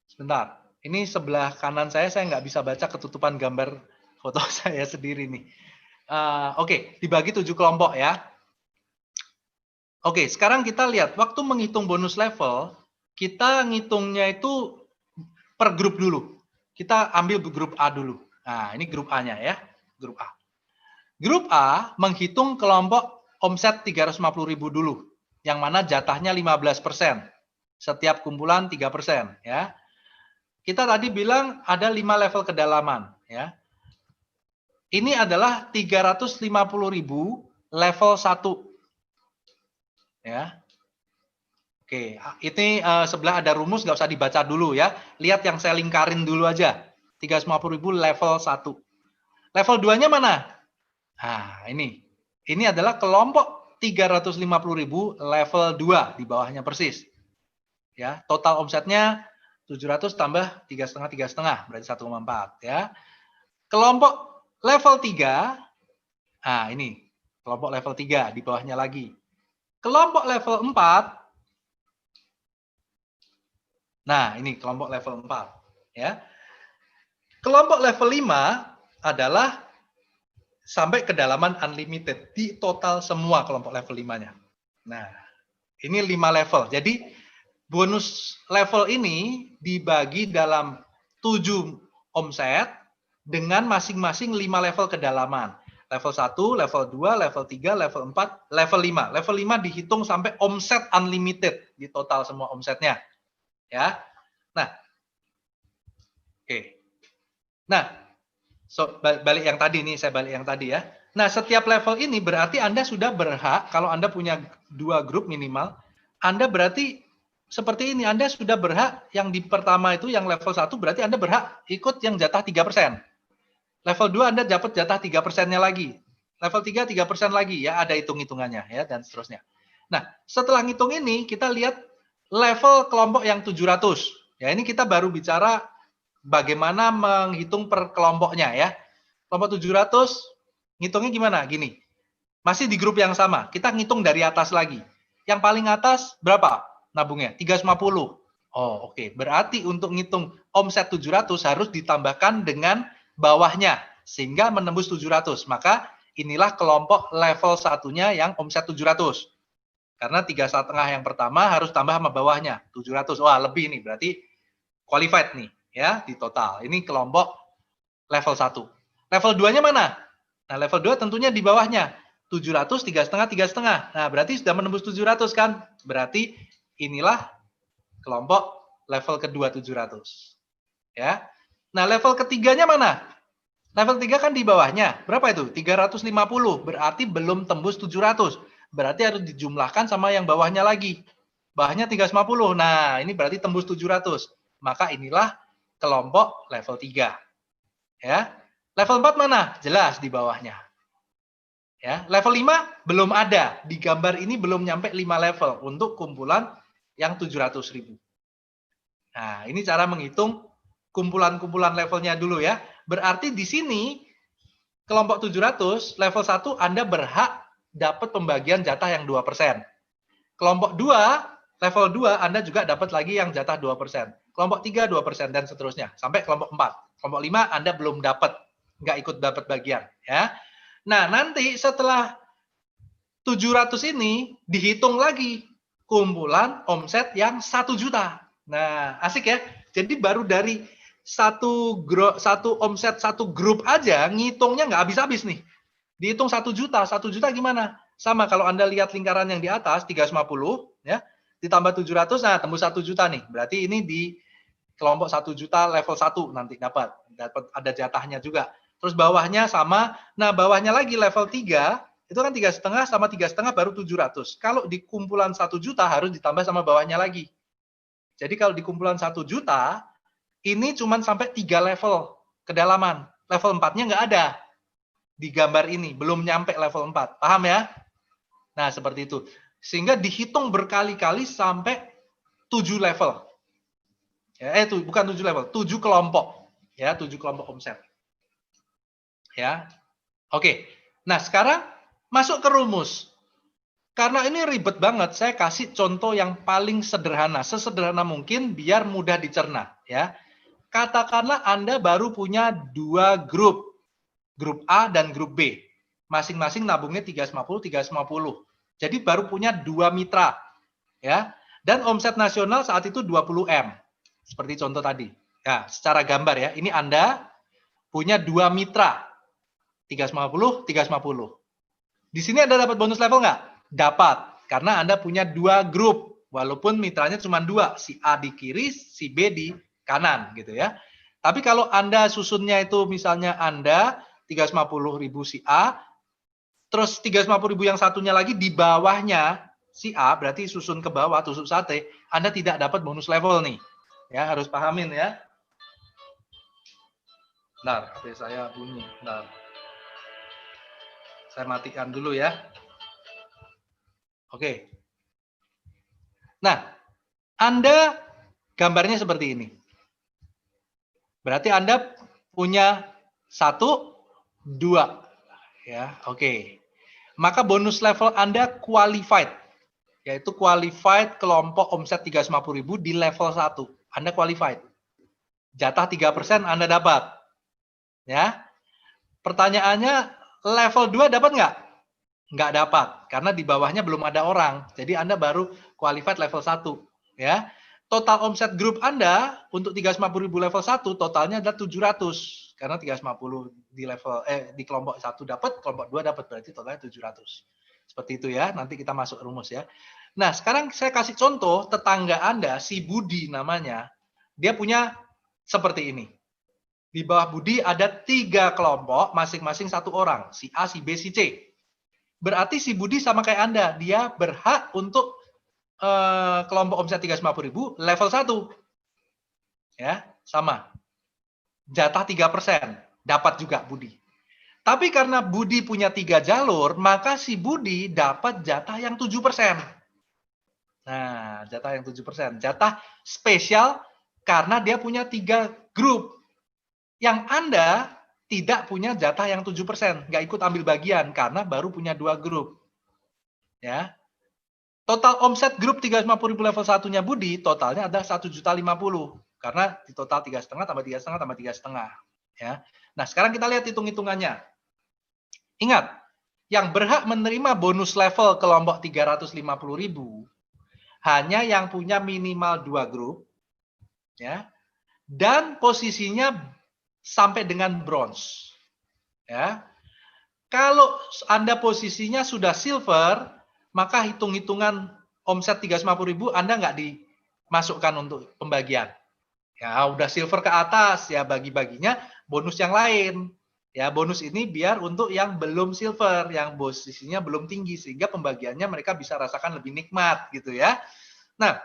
sebentar. Ini sebelah kanan saya nggak bisa baca ketutupan gambar foto saya sendiri nih. Oke, dibagi 7 kelompok ya. Oke, sekarang kita lihat. Waktu menghitung bonus level, kita ngitungnya itu per grup dulu. Kita ambil grup A dulu. Nah, ini grup A-nya ya. Grup A. Grup A menghitung kelompok omset 350.000 dulu. Yang mana jatahnya 15%. Setiap kumpulan 3%. Ya. Kita tadi bilang ada 5 level kedalaman. Ya. Ini adalah 350.000 level 1. Ya. Oke, ini sebelah ada rumus, nggak usah dibaca dulu ya. Lihat yang saya lingkarin dulu aja. 350.000 level 1. Level 2-nya mana? Nah, ini. Ini adalah kelompok 350.000 level 2 di bawahnya persis. Ya, total omsetnya 700 tambah 3,5 berarti 1,4 ya. Kelompok level 3, nah ini kelompok level 3 di bawahnya lagi. Kelompok level 4, nah, ini kelompok level 4. Ya. Kelompok level 5 adalah sampai kedalaman unlimited. Di total semua kelompok level 5-nya. Nah, ini 5 level. Jadi, bonus level ini dibagi dalam 7 omset dengan masing-masing 5 level kedalaman. Level 1, level 2, level 3, level 4, level 5. Level 5 dihitung sampai omset unlimited di total semua omsetnya. Ya. Nah, oke. Nah, balik yang tadi nih, saya balik yang tadi ya. Nah, setiap level ini berarti Anda sudah berhak, kalau Anda punya 2 grup minimal, Anda berarti seperti ini, Anda sudah berhak yang di pertama itu, yang level 1, berarti Anda berhak ikut yang jatah 3%. Level 2 Anda dapat jatah 3%-nya lagi. Level 3, 3% lagi, ya ada hitung-hitungannya, ya dan seterusnya. Nah, setelah ngitung ini, kita lihat level kelompok yang 700. Ya, ini kita baru bicara bagaimana menghitung per kelompoknya ya. Kelompok 700, ngitungnya gimana? Gini, masih di grup yang sama, kita ngitung dari atas lagi. Yang paling atas berapa nabungnya? 350. Oh, oke. Berarti untuk ngitung omset 700 harus ditambahkan dengan bawahnya, sehingga menembus 700. Maka inilah kelompok level satunya yang omset 700. Karena 3,5 yang pertama harus tambah sama bawahnya, 700. Wah, lebih nih, berarti qualified nih, ya, di total. Ini kelompok level 1. Level 2-nya mana? Nah, level 2 tentunya di bawahnya. 700, 3,5, 3,5. Nah, berarti sudah menembus 700 kan? Berarti inilah kelompok level kedua 700. Ya. Nah, level ketiganya mana? Level 3 kan di bawahnya. Berapa itu? 350. Berarti belum tembus 700. Berarti harus dijumlahkan sama yang bawahnya lagi. Bawahnya 350. Nah, ini berarti tembus 700. Maka inilah kelompok level 3. Ya. Level 4 mana? Jelas di bawahnya. Ya, level 5 belum ada. Di gambar ini belum nyampe 5 level untuk kumpulan yang 700.000. Nah, ini cara menghitung kumpulan-kumpulan levelnya dulu ya. Berarti di sini kelompok 700 level 1 Anda berhak dapat pembagian jatah yang 2%. Kelompok 2 level 2 Anda juga dapat lagi yang jatah 2%. Kelompok 3 2% dan seterusnya sampai kelompok 4. Kelompok 5 Anda belum dapat, nggak ikut dapat bagian ya. Nah, nanti setelah 700 ini dihitung lagi kumpulan omset yang 1 juta. Nah, asik ya. Jadi baru dari satu omset satu grup aja ngitungnya nggak habis-habis nih. Dihitung 1 juta. 1 juta gimana? Sama kalau Anda lihat lingkaran yang di atas 350 ya, ditambah 700 nah tembus 1 juta nih. Berarti ini di kelompok 1 juta level 1 nanti dapat ada jatahnya juga. Terus bawahnya sama. Nah, bawahnya lagi level 3 itu kan 3,5 sama 3,5 baru 700. Kalau di kumpulan 1 juta harus ditambah sama bawahnya lagi. Jadi kalau di kumpulan 1 juta ini cuma sampai 3 level kedalaman. Level 4-nya nggak ada. Di gambar ini belum nyampe level 4. Paham ya? Nah, seperti itu. Sehingga dihitung berkali-kali sampai 7 level. Ya, bukan 7 level, 7 kelompok. Ya, 7 kelompok omset. Ya. Oke. Nah, sekarang masuk ke rumus. Karena ini ribet banget, saya kasih contoh yang paling sederhana, sesederhana mungkin biar mudah dicerna, ya. Katakanlah Anda baru punya 2 grup. Grup A dan grup B. Masing-masing nabungnya 350, 350. Jadi baru punya 2 mitra, ya. Dan omset nasional saat itu 20 M. Seperti contoh tadi. Ya, secara gambar ya. Ini Anda punya 2 mitra. 350, 350. Di sini Anda dapat bonus level nggak? Dapat, karena Anda punya 2 grup, walaupun mitranya cuma 2, si A di kiri, si B di kanan, gitu ya. Tapi kalau Anda susunnya itu misalnya Anda 350.000 si A, terus 350.000 yang satunya lagi di bawahnya si A, berarti susun ke bawah, tusuk sate, Anda tidak dapat bonus level nih. Ya, harus pahamin ya. Bentar, HP saya bunyi. Bentar. Saya matikan dulu ya. Oke. Nah, Anda gambarnya seperti ini. Berarti Anda punya 1, 2. Ya, oke. Maka bonus level Anda qualified. Yaitu qualified kelompok omset 350.000 di level 1. Anda qualified. Jatah 3% Anda dapat. Ya. Pertanyaannya, level 2 dapat nggak? Nggak dapat, karena di bawahnya belum ada orang. Jadi Anda baru qualified level 1. Ya. total omset grup Anda untuk 350.000 level 1 totalnya adalah 700. Karena 350 di level di kelompok 1 dapat, kelompok 2 dapat, berarti totalnya 700. Seperti itu ya, nanti kita masuk rumus ya. Nah, sekarang saya kasih contoh tetangga Anda, si Budi namanya, dia punya seperti ini. Di bawah Budi ada 3 kelompok, masing-masing 1 orang, si A, si B, si C. Berarti si Budi sama kayak Anda, dia berhak untuk kelompok omset 350.000 level 1. Ya, sama. Jatah 3%, dapat juga Budi. Tapi karena Budi punya 3 jalur, maka si Budi dapat jatah yang 7%. Nah, jatah yang 7%. Jatah spesial karena dia punya 3 grup. Yang Anda tidak punya jatah yang 7%, nggak ikut ambil bagian karena baru punya 2 grup. Ya. Total omset grup 350.000 level 1-nya Budi, totalnya adalah 1.050.000. Karena di total 3,5 tambah 3,5 tambah 3,5. Ya. Nah, sekarang kita lihat hitung-hitungannya. Ingat, yang berhak menerima bonus level kelompok 350.000 hanya yang punya minimal 2 grup, ya, dan posisinya sampai dengan bronze. Ya. Kalau Anda posisinya sudah silver, maka hitung-hitungan omset 350.000 Anda nggak dimasukkan untuk pembagian. Ya, udah silver ke atas, ya bagi-baginya bonus yang lain. Ya, bonus ini biar untuk yang belum silver, yang posisinya belum tinggi, sehingga pembagiannya mereka bisa rasakan lebih nikmat, gitu ya. Nah,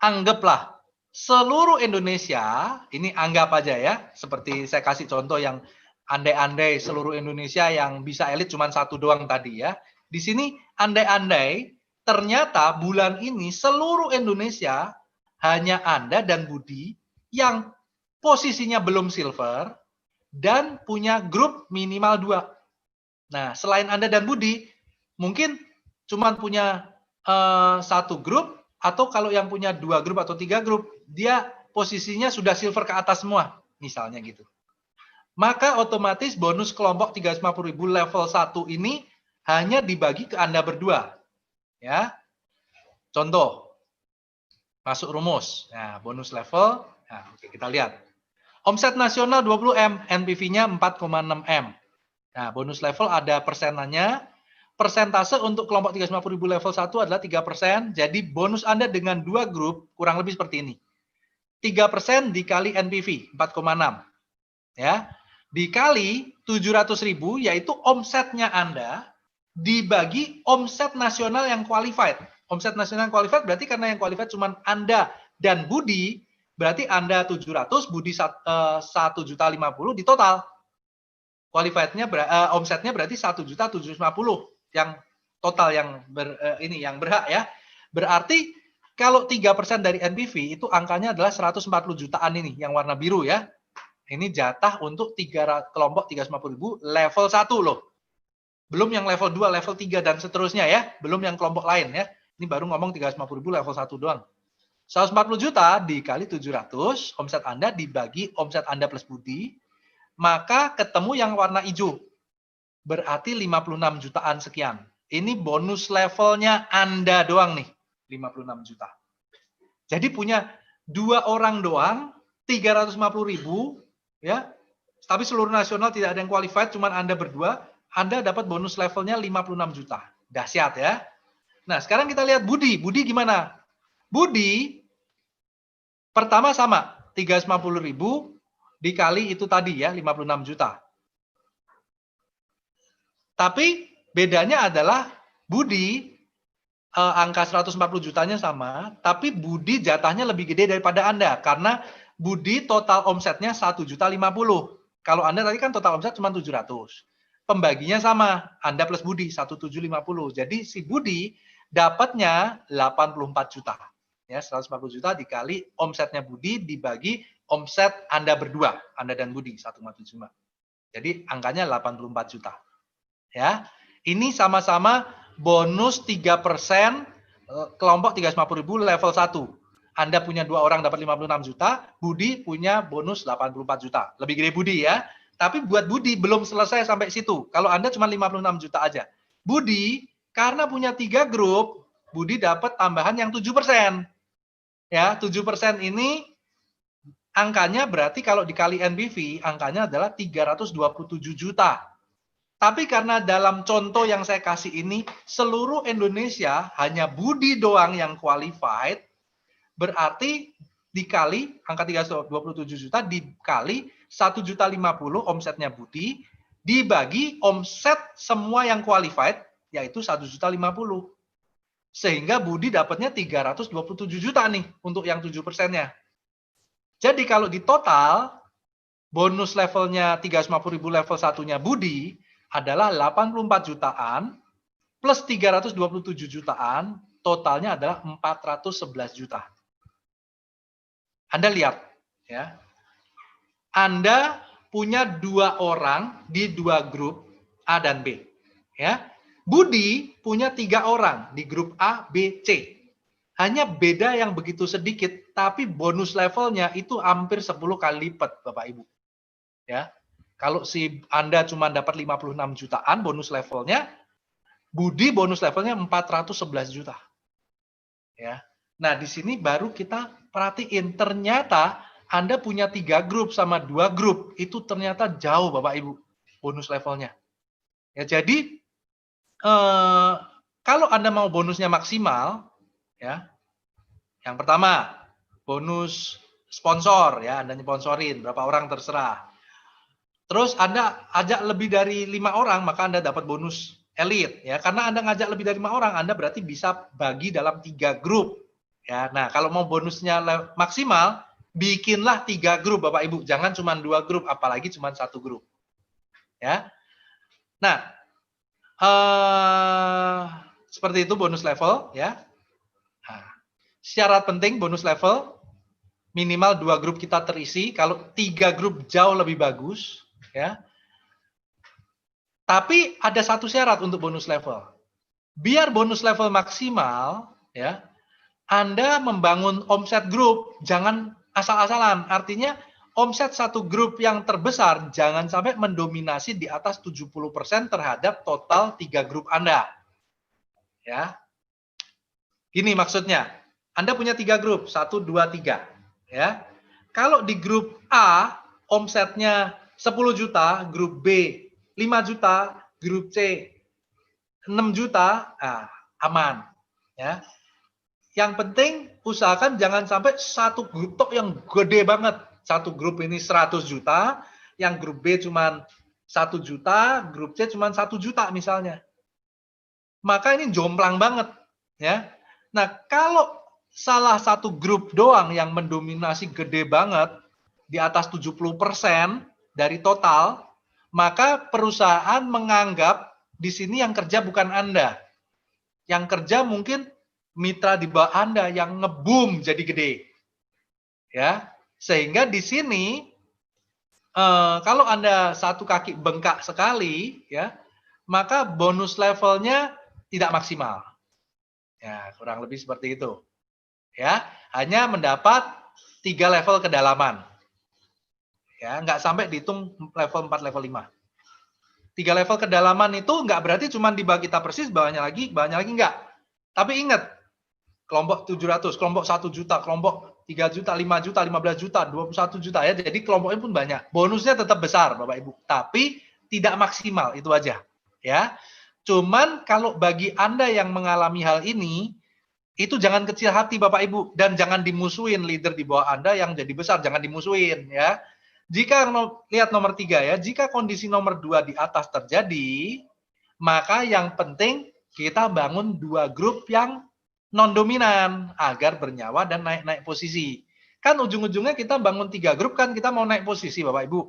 anggaplah seluruh Indonesia, ini anggap aja ya, seperti saya kasih contoh yang andai-andai seluruh Indonesia yang bisa elit cuma 1 doang tadi ya. Di sini andai-andai ternyata bulan ini seluruh Indonesia hanya Anda dan Budi yang posisinya belum silver dan punya grup minimal 2. Nah, selain Anda dan Budi, mungkin cuma punya 1 grup, atau kalau yang punya 2 grup atau 3 grup, dia posisinya sudah silver ke atas semua, misalnya gitu. Maka otomatis bonus kelompok 350.000 level 1 ini hanya dibagi ke Anda berdua. Ya. Contoh, masuk rumus. Nah, bonus level, nah, oke, kita lihat. Omset nasional 20M, NPV-nya 4,6M. Nah, bonus level ada persenannya. Persentase untuk kelompok 350.000 level 1 adalah 3%. Jadi bonus Anda dengan 2 grup kurang lebih seperti ini. 3% dikali NPV, 4,6. Ya. Dikali 700.000, yaitu omsetnya Anda, dibagi omset nasional yang qualified. Omset nasional yang qualified berarti karena yang qualified cuma Anda dan Budi, berarti Anda 700, Budi 1.050.000 di total. Qualified-nya omsetnya berarti 1.750.000 yang total yang yang berhak ya. Berarti kalau 3% dari NPV itu angkanya adalah 140 jutaan ini yang warna biru ya. Ini jatah untuk kelompok 350.000 level 1 loh. Belum yang level 2, level 3 dan seterusnya ya. Belum yang kelompok lain ya. Ini baru ngomong 350.000 level 1 doang. 140 juta dikali 700, omset Anda dibagi omset Anda plus Budi, maka ketemu yang warna hijau. Berarti 56 jutaan sekian. Ini bonus levelnya Anda doang nih, 56 juta. Jadi punya 2 orang doang, 350.000, ya. Tapi seluruh nasional tidak ada yang qualified, cuma Anda berdua, Anda dapat bonus levelnya 56 juta. Dahsyat ya. Nah, sekarang kita lihat Budi. Budi gimana? Budi, pertama sama, 350.000 dikali itu tadi ya, 56 juta. Tapi bedanya adalah Budi, angka 140 jutanya sama, tapi Budi jatahnya lebih gede daripada Anda, karena Budi total omsetnya 1.050.000. Kalau Anda tadi kan total omset cuma 700. Pembaginya sama, Anda plus Budi 1.750. Jadi si Budi dapatnya 84 juta. Ya, 140 juta dikali omsetnya Budi dibagi omset Anda berdua, Anda dan Budi 1,75. Jadi angkanya 84 juta. Ya. Ini sama-sama bonus 3% kelompok 350.000 level 1. Anda punya 2 orang dapat 56 juta, Budi punya bonus 84 juta. Lebih gede Budi ya. Tapi buat Budi belum selesai sampai situ. Kalau Anda cuma 56 juta aja. Budi karena punya 3 grup, Budi dapat tambahan yang 7%. Ya, 7% ini angkanya berarti kalau dikali NBV, angkanya adalah 327 juta. Tapi karena dalam contoh yang saya kasih ini, seluruh Indonesia hanya Budi doang yang qualified, berarti dikali angka 327 juta dikali 1.050.000 omsetnya Budi, dibagi omset semua yang qualified, yaitu 1.050.000. Sehingga Budi dapatnya 327 juta nih untuk yang 7%-nya. Jadi kalau di total, bonus levelnya 350.000 level satunya Budi adalah 84 jutaan, plus 327 jutaan, totalnya adalah 411 juta. Anda lihat, ya. Anda punya 2 orang di 2 grup A dan B. Ya. Budi punya 3 orang di grup A, B, C. Hanya beda yang begitu sedikit, tapi bonus levelnya itu hampir 10 kali lipat, Bapak Ibu. Ya. Kalau si Anda cuma dapat 56 jutaan bonus levelnya, Budi bonus levelnya 411 juta. Ya. Nah, di sini baru kita perhatiin, ternyata Anda punya 3 grup sama 2 grup, itu ternyata jauh Bapak Ibu bonus levelnya. Ya, jadi kalau Anda mau bonusnya maksimal, ya, yang pertama bonus sponsor, ya, Anda sponsorin berapa orang terserah. Terus Anda ajak lebih dari 5 orang, maka Anda dapat bonus elit, ya, karena Anda ngajak lebih dari 5 orang, Anda berarti bisa bagi dalam 3 grup. Ya, nah kalau mau bonusnya maksimal, bikinlah 3 grup Bapak Ibu, jangan cuma 2 grup, apalagi cuma 1 grup. Ya, nah seperti itu bonus level, ya. Nah, syarat penting bonus level minimal 2 grup kita terisi, kalau 3 grup jauh lebih bagus, ya. Tapi ada satu syarat untuk bonus level. Biar bonus level maksimal, ya, Anda membangun omset grup, jangan asal-asalan. Artinya, omset satu grup yang terbesar, jangan sampai mendominasi di atas 70% terhadap total 3 grup Anda. Ya. Gini maksudnya, Anda punya 3 grup, 1, 2, 3. Ya. Kalau di grup A, omsetnya 10 juta, grup B 5 juta, grup C 6 juta, nah, aman. Ya. Yang penting usahakan jangan sampai satu grup tok yang gede banget. Satu grup ini 100 juta, yang grup B cuma 1 juta, grup C cuma 1 juta misalnya. Maka ini jomplang banget. Ya. Nah, kalau salah satu grup doang yang mendominasi gede banget, di atas 70% dari total, maka perusahaan menganggap di sini yang kerja bukan Anda. Yang kerja mungkin mitra di bawah Anda yang ngebum jadi gede. Ya, sehingga di sini kalau Anda satu kaki bengkak sekali, ya, maka bonus levelnya tidak maksimal. Ya, kurang lebih seperti itu. Ya, hanya mendapat 3 level kedalaman. Ya, nggak sampai dihitung level 4, level 5. 3 level kedalaman itu nggak berarti cuma di bawah kita persis, bawahnya lagi nggak. Tapi ingat, kelompok 700, kelompok 1 juta, kelompok 3 juta, 5 juta, 15 juta, 21 juta, ya. Jadi kelompoknya pun banyak. Bonusnya tetap besar, Bapak Ibu. Tapi tidak maksimal, itu aja. Ya. Cuman kalau bagi Anda yang mengalami hal ini, itu jangan kecil hati Bapak Ibu. Dan jangan dimusuhin leader di bawah Anda yang jadi besar, jangan dimusuhin, ya. Jika lihat nomor 3, ya, jika kondisi nomor 2 di atas terjadi, maka yang penting kita bangun 2 grup yang non-dominan agar bernyawa dan naik-naik posisi. Kan ujung-ujungnya kita bangun 3 grup, kan kita mau naik posisi Bapak Ibu.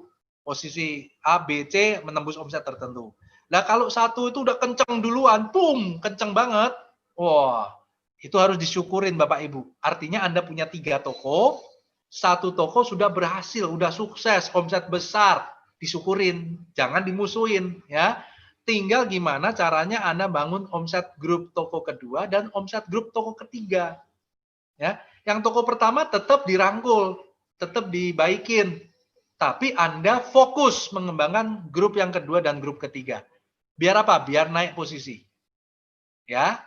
Posisi A, B, C menembus omset tertentu. Nah kalau satu itu udah kenceng duluan, boom, kenceng banget. Wah, itu harus disyukurin Bapak Ibu. Artinya Anda punya 3 toko, satu toko sudah berhasil, sudah sukses, omset besar, disyukurin, jangan dimusuhin, ya. Tinggal gimana caranya Anda bangun omset grup toko kedua dan omset grup toko ketiga. Ya, yang toko pertama tetap dirangkul, tetap dibaikin, tapi Anda fokus mengembangkan grup yang kedua dan grup ketiga. Biar apa? Biar naik posisi. Ya.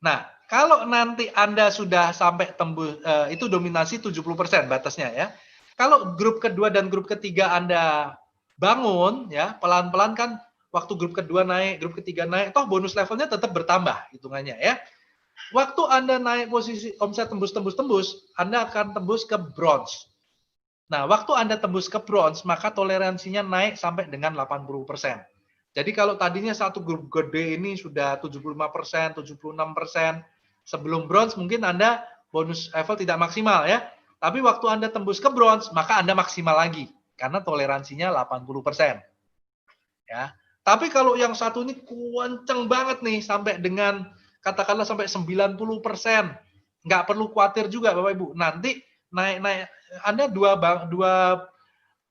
Nah, Kalau nanti Anda sudah sampai tembus, itu dominasi 70% batasnya ya. Kalau grup kedua dan grup ketiga Anda bangun ya, pelan-pelan kan waktu grup kedua naik, grup ketiga naik, toh bonus levelnya tetap bertambah hitungannya ya. Waktu Anda naik posisi omset tembus, Anda akan tembus ke bronze. Nah, waktu Anda tembus ke bronze, maka toleransinya naik sampai dengan 80%. Jadi kalau tadinya satu grup gede ini sudah 75%, 76%, sebelum bronze mungkin Anda bonus level tidak maksimal ya. Tapi waktu Anda tembus ke bronze, maka Anda maksimal lagi karena toleransinya 80%. Ya. Tapi kalau yang satu ini kenceng banget nih sampai dengan katakanlah sampai 90%. Nggak perlu khawatir juga Bapak Ibu. Nanti naik-naik Anda dua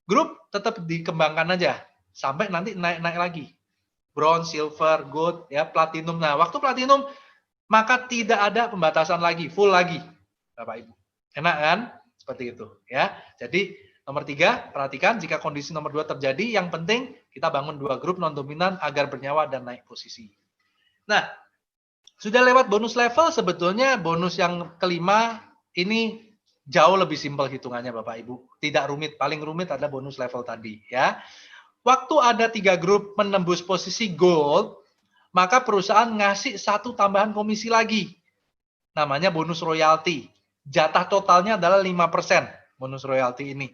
grup tetap dikembangkan aja sampai nanti naik-naik lagi. Bronze, silver, gold, ya, platinum. Nah, waktu platinum maka tidak ada pembatasan lagi, full lagi, Bapak Ibu. Enak kan? Seperti itu, ya. Jadi nomor 3, perhatikan jika kondisi nomor 2 terjadi, yang penting kita bangun 2 grup non-dominan agar bernyawa dan naik posisi. Nah, sudah lewat bonus level, sebetulnya bonus yang kelima ini jauh lebih simpel hitungannya Bapak Ibu. Tidak rumit, paling rumit adalah bonus level tadi ya. Waktu ada 3 grup menembus posisi gold, maka perusahaan ngasih 1 tambahan komisi lagi. Namanya bonus royalti. Jatah totalnya adalah 5% bonus royalti ini.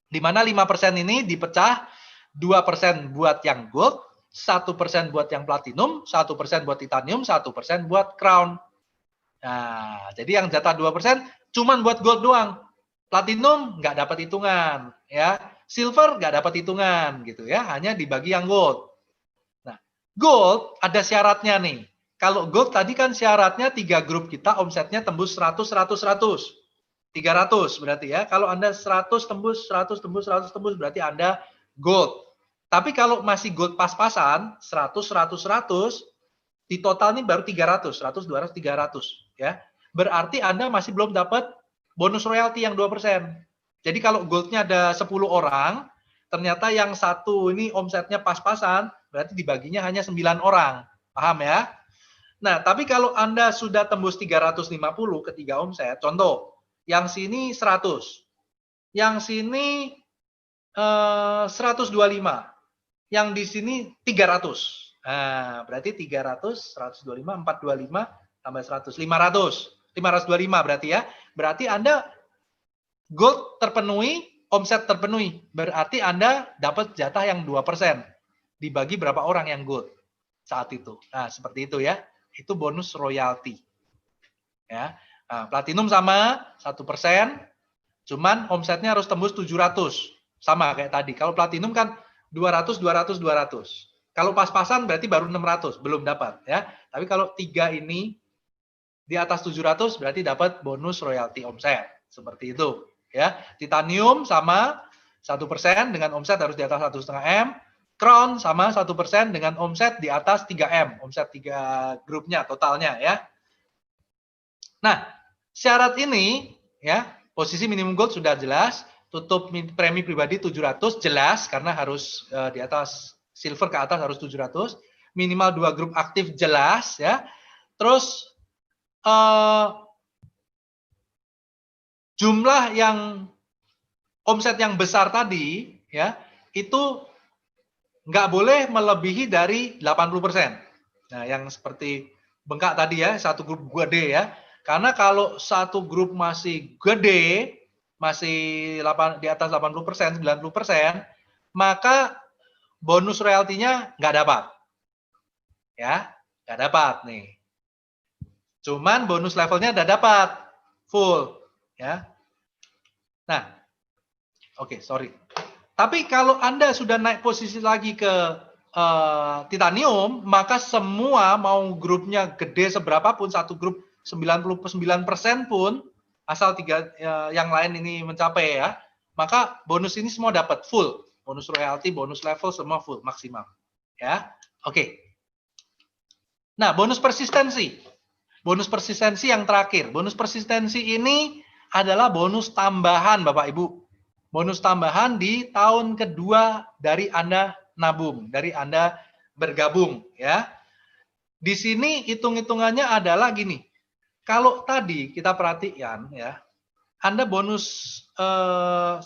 Di mana 5% ini dipecah 2% buat yang gold, 1% buat yang platinum, 1% buat titanium, 1% buat crown. Nah, jadi yang jatah 2% cuman buat gold doang. Platinum nggak dapat hitungan, ya. Silver nggak dapat hitungan, gitu ya. Hanya dibagi yang gold. Nah, gold ada syaratnya nih. Kalau gold tadi kan syaratnya 3 grup kita omsetnya tembus 100, 100, 100. 300 berarti ya. Kalau Anda 100 tembus, 100 tembus, 100 tembus berarti Anda gold. Tapi kalau masih gold pas-pasan, 100, 100, 100, di total ini baru 300, 100, 200, 300. Ya. Berarti Anda masih belum dapat bonus royalti yang 2%. Jadi kalau goldnya ada 10 orang, ternyata yang satu ini omsetnya pas-pasan, berarti dibaginya hanya 9 orang. Paham ya? Nah, tapi kalau Anda sudah tembus 350 ke 3 omset, contoh, yang sini 100, yang sini 125, yang di sini 300. Nah, berarti 300, 125, 425, tambah 100, 500. 525 berarti ya. Berarti Anda gold terpenuhi, omset terpenuhi. Berarti Anda dapat jatah yang 2%. Dibagi berapa orang yang gold saat itu. Nah, seperti itu ya. Itu bonus royalti. Ya. Nah, platinum sama 1%, cuman omsetnya harus tembus 700. Sama kayak tadi. Kalau platinum kan 200, 200, 200. Kalau pas-pasan berarti baru 600, belum dapat ya. Tapi kalau 3 ini di atas 700 berarti dapat bonus royalti omset. Seperti itu ya. Titanium sama 1% dengan omset harus di atas 1,5 M. Crown sama 1% dengan omset di atas 3 M. Omset 3 grupnya totalnya ya. Nah, syarat ini ya, posisi minimum gold sudah jelas, tutup premi pribadi 700 jelas karena harus di atas silver ke atas harus 700, minimal 2 grup aktif jelas ya. Terus jumlah yang omset yang besar tadi ya, itu nggak boleh melebihi dari 80%. Nah, yang seperti bengkak tadi ya, satu grup gede ya. Karena kalau satu grup masih gede, masih di atas 80%, 90%, maka bonus royaltinya nggak dapat. Ya, nggak dapat nih. Cuman bonus levelnya udah dapat full, ya. Nah, oke, sorry. Tapi kalau Anda sudah naik posisi lagi ke titanium, maka semua mau grupnya gede seberapapun, satu grup 99% pun, asal 3 yang lain ini mencapai ya, maka bonus ini semua dapat full. Bonus royalti, bonus level semua full, maksimal. Ya, oke. Nah, bonus persistensi. Bonus persistensi yang terakhir. Bonus persistensi ini adalah bonus tambahan Bapak Ibu. Bonus tambahan di tahun kedua dari Anda nabung, dari Anda bergabung ya. Di sini hitung-hitungannya adalah gini. Kalau tadi kita perhatikan ya, Anda bonus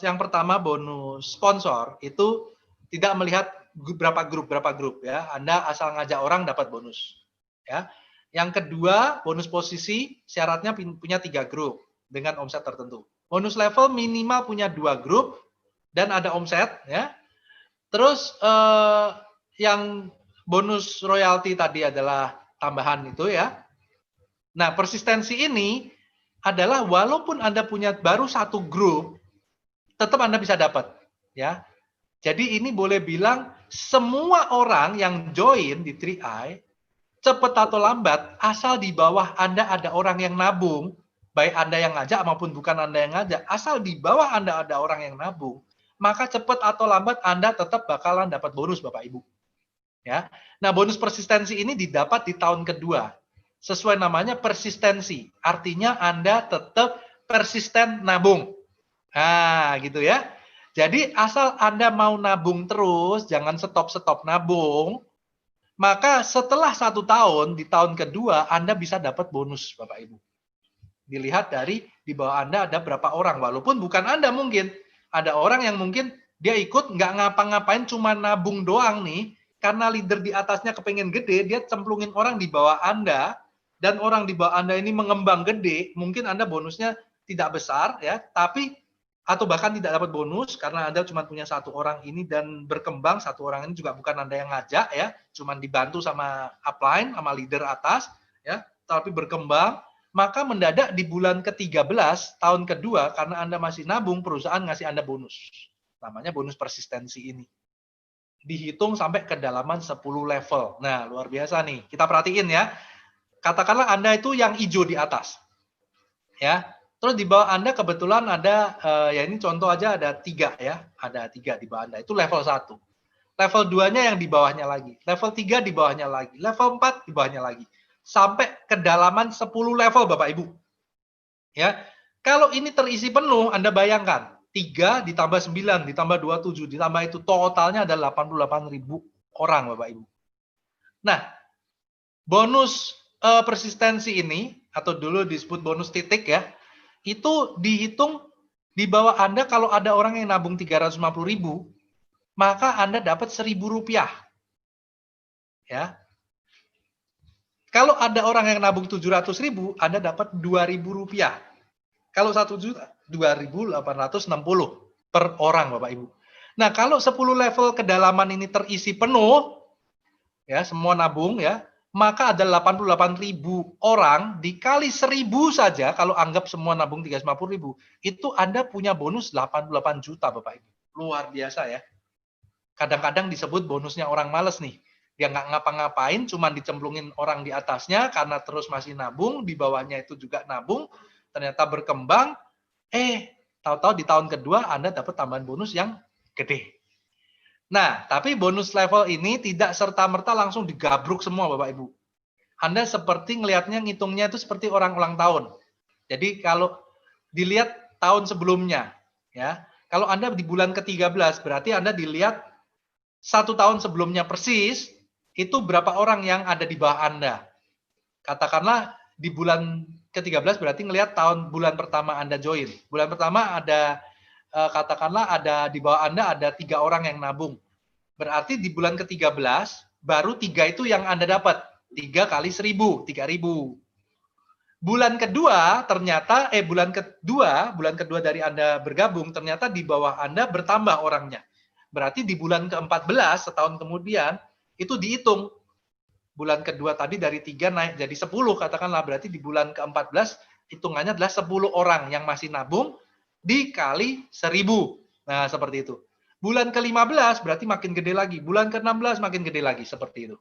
yang pertama bonus sponsor itu tidak melihat berapa grup ya. Anda asal ngajak orang dapat bonus. Ya. Yang kedua, bonus posisi syaratnya punya 3 grup dengan omset tertentu. Bonus level minimal punya 2 grup dan ada omset ya. Terus yang bonus royalti tadi adalah tambahan itu ya. Nah, persistensi ini adalah walaupun Anda punya baru 1 grup, tetap Anda bisa dapat ya. Jadi ini boleh bilang semua orang yang join di 3i cepat atau lambat, asal di bawah Anda ada orang yang nabung, baik Anda yang ngajak maupun bukan Anda yang ngajak, asal di bawah Anda ada orang yang nabung, maka cepat atau lambat Anda tetap bakalan dapat bonus Bapak Ibu. Ya. Nah, bonus persistensi ini didapat di tahun kedua. Sesuai namanya persistensi. Artinya Anda tetap persisten nabung. Nah, gitu ya. Jadi asal Anda mau nabung terus, jangan stop-stop nabung, maka setelah 1 tahun, di tahun kedua, Anda bisa dapat bonus, Bapak Ibu. Dilihat dari di bawah Anda ada berapa orang, walaupun bukan Anda mungkin. Ada orang yang mungkin dia ikut nggak ngapa-ngapain, cuma nabung doang nih, karena leader di atasnya kepengen gede, dia cemplungin orang di bawah Anda, dan orang di bawah Anda ini mengembang gede, mungkin Anda bonusnya tidak besar, ya, tapi atau bahkan tidak dapat bonus karena Anda cuma punya 1 orang ini dan berkembang, 1 orang ini juga bukan Anda yang ngajak ya, cuma dibantu sama upline, sama leader atas ya, tapi berkembang, maka mendadak di bulan ke-13 tahun kedua karena Anda masih nabung, perusahaan ngasih Anda bonus. Namanya bonus persistensi ini. Dihitung sampai kedalaman 10 level. Nah, luar biasa nih. Kita perhatiin ya. Katakanlah Anda itu yang hijau di atas. Ya. Terus di bawah Anda kebetulan ada, ya ini contoh aja ada 3 ya, ada 3 di bawah Anda, itu level 1. Level 2-nya yang di bawahnya lagi, level 3 di bawahnya lagi, level 4 di bawahnya lagi. Sampai kedalaman 10 level Bapak Ibu. Ya, kalau ini terisi penuh, Anda bayangkan, 3 ditambah 9, ditambah 27, ditambah itu totalnya ada 88.000 orang Bapak Ibu. Nah, bonus persistensi ini, atau dulu disebut bonus titik ya, itu dihitung di bawah Anda kalau ada orang yang nabung 350.000, maka Anda dapat Rp1.000. Ya. Kalau ada orang yang nabung 700.000, Anda dapat Rp2.000. Kalau 1 juta, 2.860 per orang, Bapak Ibu. Nah, kalau 10 level kedalaman ini terisi penuh, ya, semua nabung ya, maka ada 88.000 orang dikali 1.000 saja, kalau anggap semua nabung 350.000, itu Anda punya bonus 88 juta Bapak Ibu. Luar biasa ya. Kadang-kadang disebut bonusnya orang males nih. Dia nggak ngapa-ngapain, cuma dicemplungin orang di atasnya karena terus masih nabung, di bawahnya itu juga nabung, ternyata berkembang, tahu-tahu di tahun kedua Anda dapat tambahan bonus yang gede. Nah, tapi bonus level ini tidak serta-merta langsung digabruk semua Bapak Ibu. Anda seperti ngelihatnya, ngitungnya itu seperti orang ulang tahun. Jadi kalau dilihat tahun sebelumnya, ya, kalau Anda di bulan ke-13, berarti Anda dilihat 1 tahun sebelumnya persis, itu berapa orang yang ada di bawah Anda. Katakanlah di bulan ke-13 berarti ngelihat bulan pertama Anda join. Bulan pertama ada, katakanlah ada di bawah Anda ada 3 orang yang nabung. Berarti di bulan ke-13, baru 3 itu yang Anda dapat. 3 kali 1.000, 3.000. Bulan kedua, ternyata, bulan kedua dari Anda bergabung, ternyata di bawah Anda bertambah orangnya. Berarti di bulan ke-14, setahun kemudian, itu dihitung. Bulan kedua tadi dari 3 naik jadi 10, katakanlah. Berarti di bulan ke-14, hitungannya adalah 10 orang yang masih nabung, dikali 1.000. Nah, seperti itu. Bulan ke-15 berarti makin gede lagi. Bulan ke-16 makin gede lagi, seperti itu.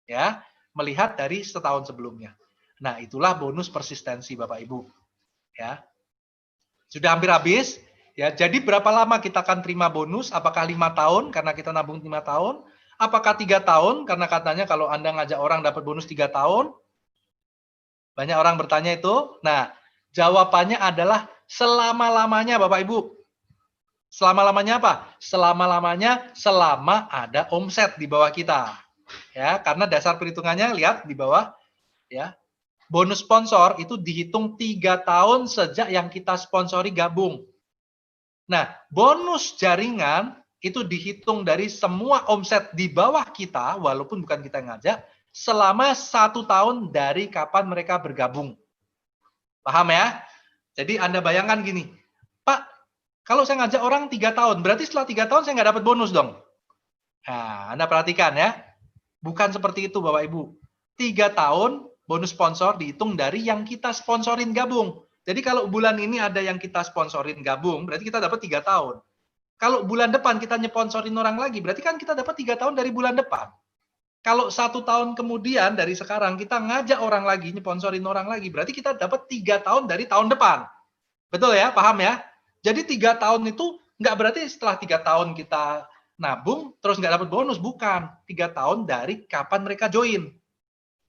Ya, melihat dari setahun sebelumnya. Nah, itulah bonus persistensi Bapak Ibu. Ya. Sudah hampir habis. Ya, jadi berapa lama kita akan terima bonus? Apakah 5 tahun karena kita nabung 5 tahun? Apakah 3 tahun karena katanya kalau Anda ngajak orang dapat bonus 3 tahun? Banyak orang bertanya itu. Nah, jawabannya adalah selama-lamanya Bapak Ibu. Selama-lamanya apa? Selama-lamanya selama ada omset di bawah kita. Ya, karena dasar perhitungannya lihat di bawah ya. Bonus sponsor itu dihitung 3 tahun sejak yang kita sponsori gabung. Nah, bonus jaringan itu dihitung dari semua omset di bawah kita, walaupun bukan kita yang ngajak, selama 1 tahun dari kapan mereka bergabung. Paham ya? Jadi Anda bayangkan gini, Pak, kalau saya ngajak orang 3 tahun, berarti setelah 3 tahun saya nggak dapat bonus dong. Nah, Anda perhatikan ya, bukan seperti itu Bapak Ibu. 3 tahun bonus sponsor dihitung dari yang kita sponsorin gabung. Jadi kalau bulan ini ada yang kita sponsorin gabung, berarti kita dapat 3 tahun. Kalau bulan depan kita nyponsorin orang lagi, berarti kan kita dapat 3 tahun dari bulan depan. Kalau 1 tahun kemudian dari sekarang kita ngajak orang lagi, nyponsorin orang lagi, berarti kita dapat 3 tahun dari tahun depan. Betul ya? Paham ya? Jadi 3 tahun itu nggak berarti setelah 3 tahun kita nabung, terus nggak dapat bonus. Bukan. 3 tahun dari kapan mereka join.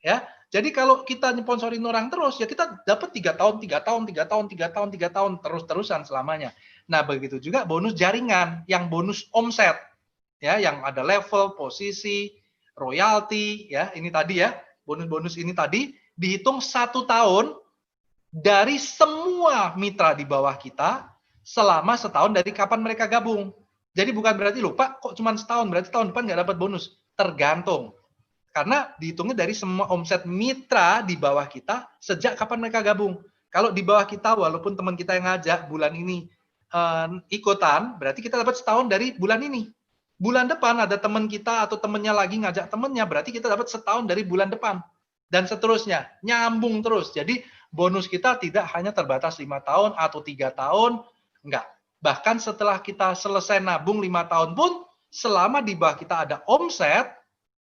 Ya, jadi kalau kita nyponsorin orang terus, ya kita dapat 3 tahun, 3 tahun, 3 tahun, 3 tahun, 3 tahun, terus-terusan selamanya. Nah, begitu juga bonus jaringan, yang bonus omset, ya, yang ada level, posisi, royalti, ya, ini tadi ya, bonus-bonus ini tadi dihitung 1 tahun dari semua mitra di bawah kita selama setahun dari kapan mereka gabung. Jadi bukan berarti loh, Pak, kok cuma setahun, berarti tahun depan nggak dapat bonus. Tergantung. Karena dihitungnya dari semua omset mitra di bawah kita sejak kapan mereka gabung. Kalau di bawah kita, walaupun teman kita yang ngajak bulan ini ikutan, berarti kita dapat setahun dari bulan ini. Bulan depan ada teman kita atau temannya lagi ngajak temannya, berarti kita dapat setahun dari bulan depan. Dan seterusnya, nyambung terus. Jadi bonus kita tidak hanya terbatas 5 tahun atau 3 tahun, enggak. Bahkan setelah kita selesai nabung 5 tahun pun, selama di bawah kita ada omset,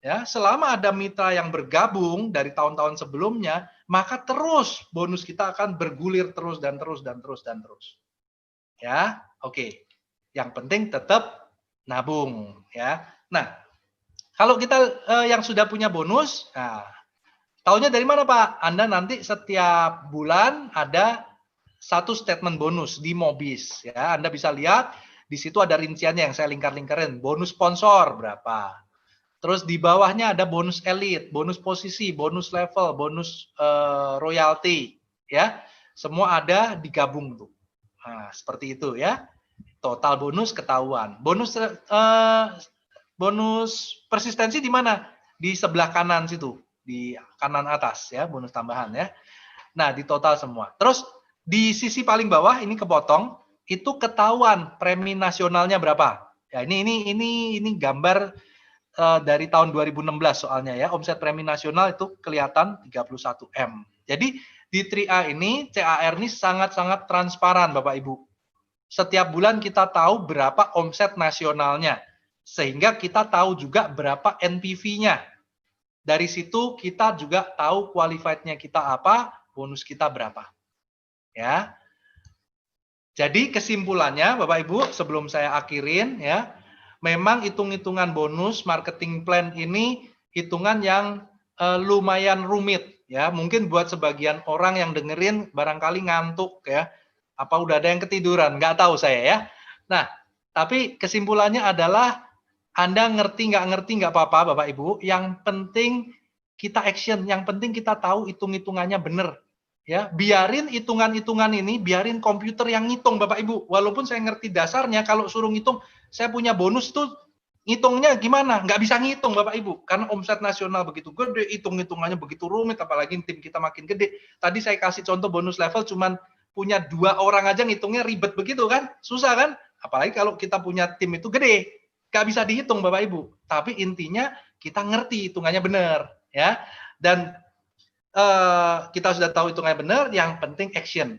ya, selama ada mitra yang bergabung dari tahun-tahun sebelumnya, maka terus bonus kita akan bergulir terus dan terus dan terus dan terus. Ya, oke. Yang penting tetap nabung, ya. Nah, kalau kita yang sudah punya bonus, nah, taunya dari mana Pak? Anda nanti setiap bulan ada satu statement bonus di Mobis, ya. Anda bisa lihat di situ ada rinciannya yang saya lingkar-lingkarin. Bonus sponsor berapa? Terus di bawahnya ada bonus elite, bonus posisi, bonus level, bonus royalty, ya. Semua ada digabung tuh. Nah, seperti itu ya. Total bonus ketahuan. Bonus persistensi di mana? Di sebelah kanan situ, di kanan atas ya, bonus tambahan ya. Nah, di total semua. Terus di sisi paling bawah ini kepotong, itu ketahuan premi nasionalnya berapa. Ya, ini gambar dari tahun 2016 soalnya ya, omset premi nasional itu kelihatan 31 M. Jadi di 3A ini, CAR ini sangat-sangat transparan Bapak Ibu. Setiap bulan kita tahu berapa omset nasionalnya, sehingga kita tahu juga berapa NPV-nya. Dari situ kita juga tahu qualified-nya kita apa, bonus kita berapa. Ya. Jadi kesimpulannya Bapak Ibu, sebelum saya akhirin ya, memang hitung-hitungan bonus marketing plan ini hitungan yang lumayan rumit ya. Mungkin buat sebagian orang yang dengerin barangkali ngantuk ya. Apa udah ada yang ketiduran? Nggak tahu saya ya. Nah, tapi kesimpulannya adalah Anda ngerti nggak apa-apa Bapak Ibu. Yang penting kita action, yang penting kita tahu hitung-hitungannya benar. Ya, biarin hitungan-hitungan ini, biarin komputer yang ngitung Bapak Ibu. Walaupun saya ngerti dasarnya, kalau suruh ngitung, saya punya bonus tuh ngitungnya gimana? Nggak bisa ngitung Bapak Ibu, karena omset nasional begitu gede, hitung-hitungannya begitu rumit, apalagi tim kita makin gede. Tadi saya kasih contoh bonus level, cuman punya 2 orang aja ngitungnya ribet begitu kan? Susah kan? Apalagi kalau kita punya tim itu gede, nggak bisa dihitung Bapak Ibu. Tapi intinya kita ngerti hitungannya benar, ya. Dan kita sudah tahu hitungannya benar, yang penting action.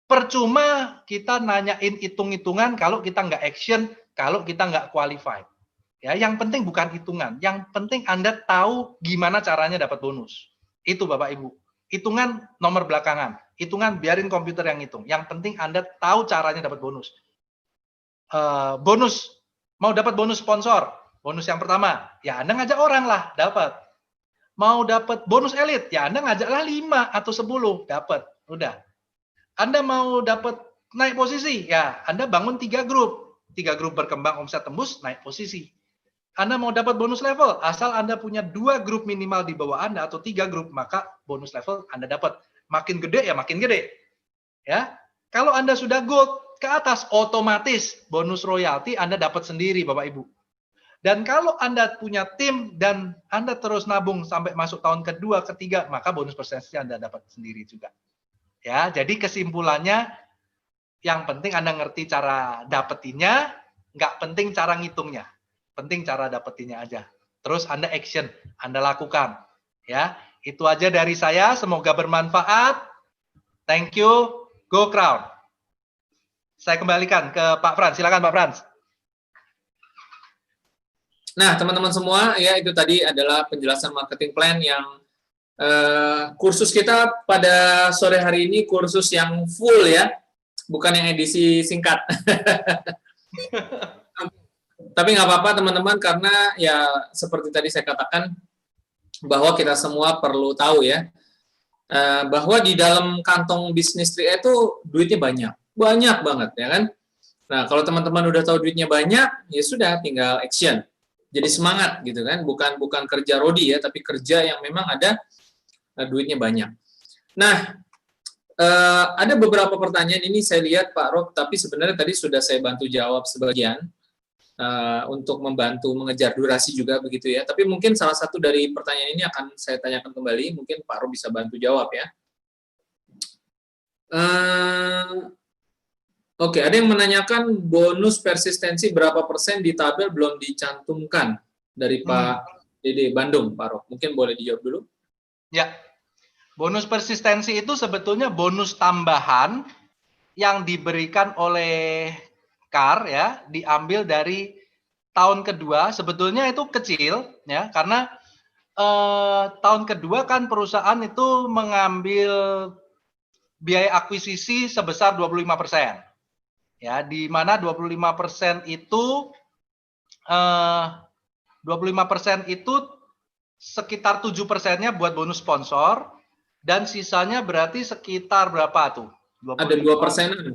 Percuma kita nanyain hitung-hitungan kalau kita nggak action, kalau kita nggak qualified. Ya, yang penting bukan hitungan, yang penting Anda tahu gimana caranya dapat bonus. Itu Bapak Ibu. Hitungan nomor belakangan, hitungan biarin komputer yang hitung. Yang penting Anda tahu caranya dapat bonus. Bonus, mau dapat bonus sponsor, bonus yang pertama, ya Anda ngajak orang lah, dapat. Mau dapat bonus elit, ya Anda ngajaklah 5 atau 10, dapat. Udah. Anda mau dapat naik posisi, ya Anda bangun 3 grup. 3 grup berkembang omset tembus, naik posisi. Anda mau dapat bonus level, asal Anda punya 2 grup minimal di bawah Anda atau 3 grup, maka bonus level Anda dapat. Makin gede ya makin gede. Ya. Kalau Anda sudah gold ke atas, otomatis bonus royalti Anda dapat sendiri, Bapak Ibu. Dan kalau Anda punya tim dan Anda terus nabung sampai masuk tahun kedua, ketiga, maka bonus persentasenya Anda dapat sendiri juga. Ya, jadi kesimpulannya yang penting Anda ngerti cara dapetinnya, nggak penting cara ngitungnya. Penting cara dapetinnya aja. Terus Anda action, Anda lakukan. Ya, itu aja dari saya. Semoga bermanfaat. Thank you. Go Crown. Saya kembalikan ke Pak Frans. Silakan Pak Frans. Nah, teman-teman semua, ya itu tadi adalah penjelasan marketing plan yang kursus kita pada sore hari ini kursus yang full ya, bukan yang edisi singkat. Tapi nggak apa-apa teman-teman, karena ya seperti tadi saya katakan bahwa kita semua perlu tahu ya, bahwa di dalam kantong bisnis 3E itu duitnya banyak banget ya kan. Nah kalau teman-teman udah tahu duitnya banyak, ya sudah tinggal action. Jadi semangat gitu kan, bukan kerja rodi ya, tapi kerja yang memang ada duitnya banyak. Nah ada beberapa pertanyaan ini saya lihat Pak Rob, tapi sebenarnya tadi sudah saya bantu jawab sebagian. Untuk membantu mengejar durasi juga begitu ya. Tapi mungkin salah satu dari pertanyaan ini akan saya tanyakan kembali, mungkin Pak Ro bisa bantu jawab ya. Oke, ada yang menanyakan bonus persistensi berapa persen di tabel belum dicantumkan dari Pak Dede Bandung, Pak Ro. Mungkin boleh dijawab dulu. Ya, bonus persistensi itu sebetulnya bonus tambahan yang diberikan oleh CAR ya, diambil dari tahun kedua. Sebetulnya itu kecil ya, karena tahun kedua kan perusahaan itu mengambil biaya akuisisi sebesar 25%. Ya, di mana 25% itu 25% itu sekitar 7%-nya buat bonus sponsor, dan sisanya berarti sekitar berapa tuh? 25. Ada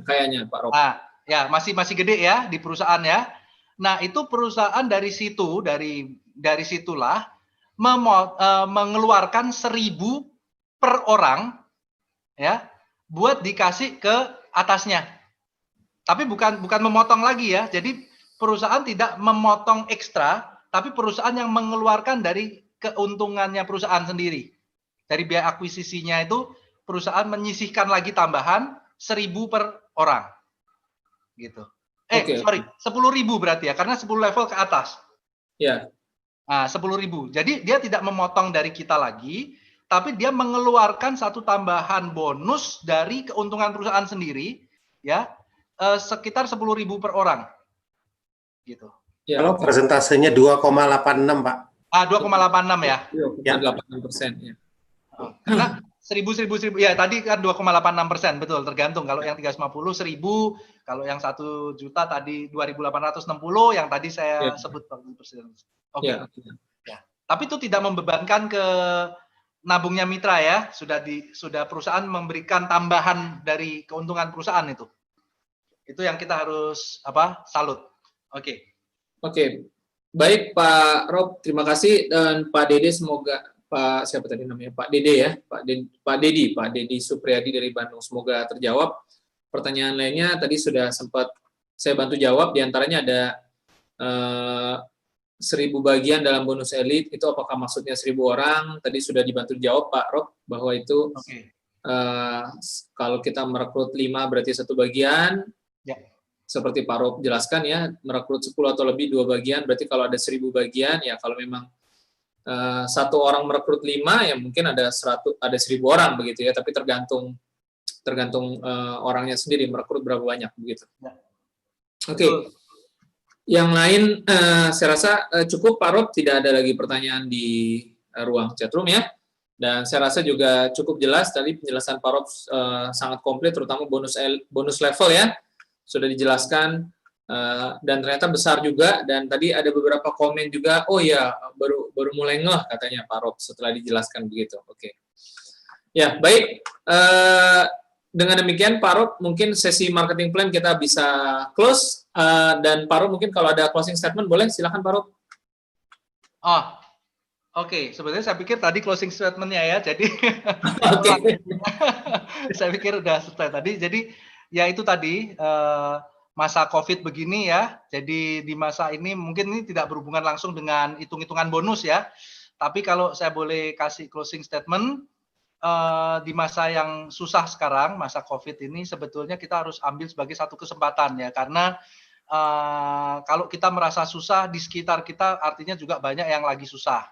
2% kayaknya Pak Rob. Nah, ya masih gede ya di perusahaan ya. Nah, itu perusahaan dari situ, dari situlah mengeluarkan 1.000 per orang ya, buat dikasih ke atasnya. Tapi bukan memotong lagi ya. Jadi perusahaan tidak memotong ekstra, tapi perusahaan yang mengeluarkan dari keuntungannya perusahaan sendiri. Dari biaya akuisisinya itu perusahaan menyisihkan lagi tambahan 1.000 per orang. Gitu. Sorry, 10.000 berarti ya, karena 10 level ke atas. Ya. Nah, 10.000. Jadi dia tidak memotong dari kita lagi, tapi dia mengeluarkan satu tambahan bonus dari keuntungan perusahaan sendiri, ya, sekitar 10.000 per orang. Gitu. Ya. Kalau persentasenya 2,86 Pak. 2,86 ya. 2,86% ya. Karena 1.000 ya tadi kan 2,86%, betul, tergantung. Kalau yang 350 1.000, kalau yang 1 juta tadi 2.860, yang tadi saya sebut persen. Oke. Ya. Tapi itu tidak membebankan ke nabungnya mitra ya. Sudah perusahaan memberikan tambahan dari keuntungan perusahaan itu. Itu yang kita harus salut. Oke. Baik Pak Rob, terima kasih, dan Pak Dede semoga Pak siapa tadi namanya, Pak Dede ya, Pak Dedi Supriyadi dari Bandung, semoga terjawab. Pertanyaan lainnya tadi sudah sempat saya bantu jawab, diantaranya ada 1.000 bagian dalam bonus elit, itu apakah maksudnya 1.000 orang? Tadi sudah dibantu jawab Pak Rob bahwa itu kalau kita merekrut 5 berarti 1 bagian. Ya. Seperti Pak Rob jelaskan ya, merekrut 10 atau lebih 2 bagian, berarti kalau ada 1.000 bagian ya, kalau memang 1 orang merekrut 5 ya mungkin ada 1.000 orang begitu ya, tapi tergantung orangnya sendiri merekrut berapa banyak begitu. Oke. Yang lain saya rasa cukup Pak Rob, tidak ada lagi pertanyaan di ruang chatroom ya. Dan saya rasa juga cukup jelas tadi penjelasan Pak Rob, sangat komplit, terutama bonus level ya sudah dijelaskan. Dan ternyata besar juga, dan tadi ada beberapa komen juga, oh ya baru mulai ngeh katanya Pak Rob setelah dijelaskan begitu. Oke. Ya, baik. Dengan demikian Pak Rob, mungkin sesi marketing plan kita bisa close, dan Pak Rob mungkin kalau ada closing statement boleh, silakan Pak Rob. Oh, oke. Sebenarnya saya pikir tadi closing statement-nya ya. Jadi Oke. saya pikir udah selesai tadi. Jadi ya itu tadi masa COVID begini ya. Jadi di masa ini mungkin ini tidak berhubungan langsung dengan hitung-hitungan bonus ya. Tapi kalau saya boleh kasih closing statement, di masa yang susah sekarang, masa COVID ini sebetulnya kita harus ambil sebagai satu kesempatan ya. Karena kalau kita merasa susah di sekitar kita, artinya juga banyak yang lagi susah.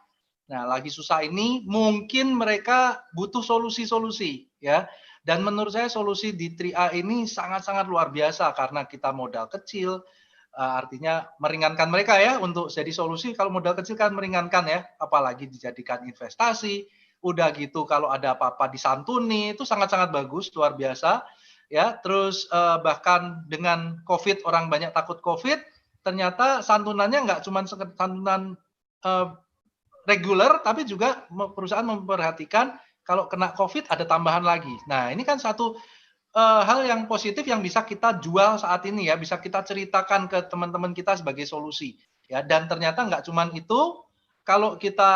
Nah, lagi susah ini mungkin mereka butuh solusi-solusi ya. Dan menurut saya solusi di 3A ini sangat-sangat luar biasa karena kita modal kecil, artinya meringankan mereka ya untuk jadi solusi. Kalau modal kecil kan meringankan ya, apalagi dijadikan investasi. Udah gitu kalau ada apa-apa disantuni, itu sangat-sangat bagus, luar biasa ya. Terus bahkan dengan COVID, orang banyak takut COVID, ternyata santunannya nggak cuma santunan reguler, tapi juga perusahaan memperhatikan kalau kena COVID ada tambahan lagi. Nah, ini kan satu hal yang positif yang bisa kita jual saat ini ya, bisa kita ceritakan ke teman-teman kita sebagai solusi. Ya, dan ternyata nggak cuma itu, kalau kita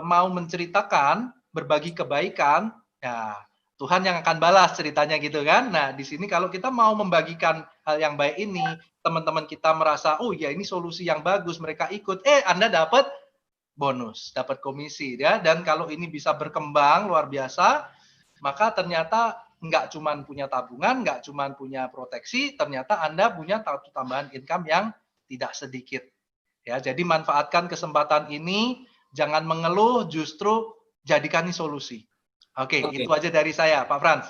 mau menceritakan, berbagi kebaikan, ya Tuhan yang akan balas ceritanya gitu kan. Nah, di sini kalau kita mau membagikan hal yang baik ini, teman-teman kita merasa, oh ya ini solusi yang bagus, mereka ikut, Anda dapat bonus, dapat komisi ya. Dan kalau ini bisa berkembang luar biasa, maka ternyata nggak cuma punya tabungan, nggak cuma punya proteksi, ternyata Anda punya tambahan income yang tidak sedikit. Ya, jadi manfaatkan kesempatan ini, jangan mengeluh, justru jadikan ini solusi. Oke, Oke. itu aja dari saya, Pak Frans.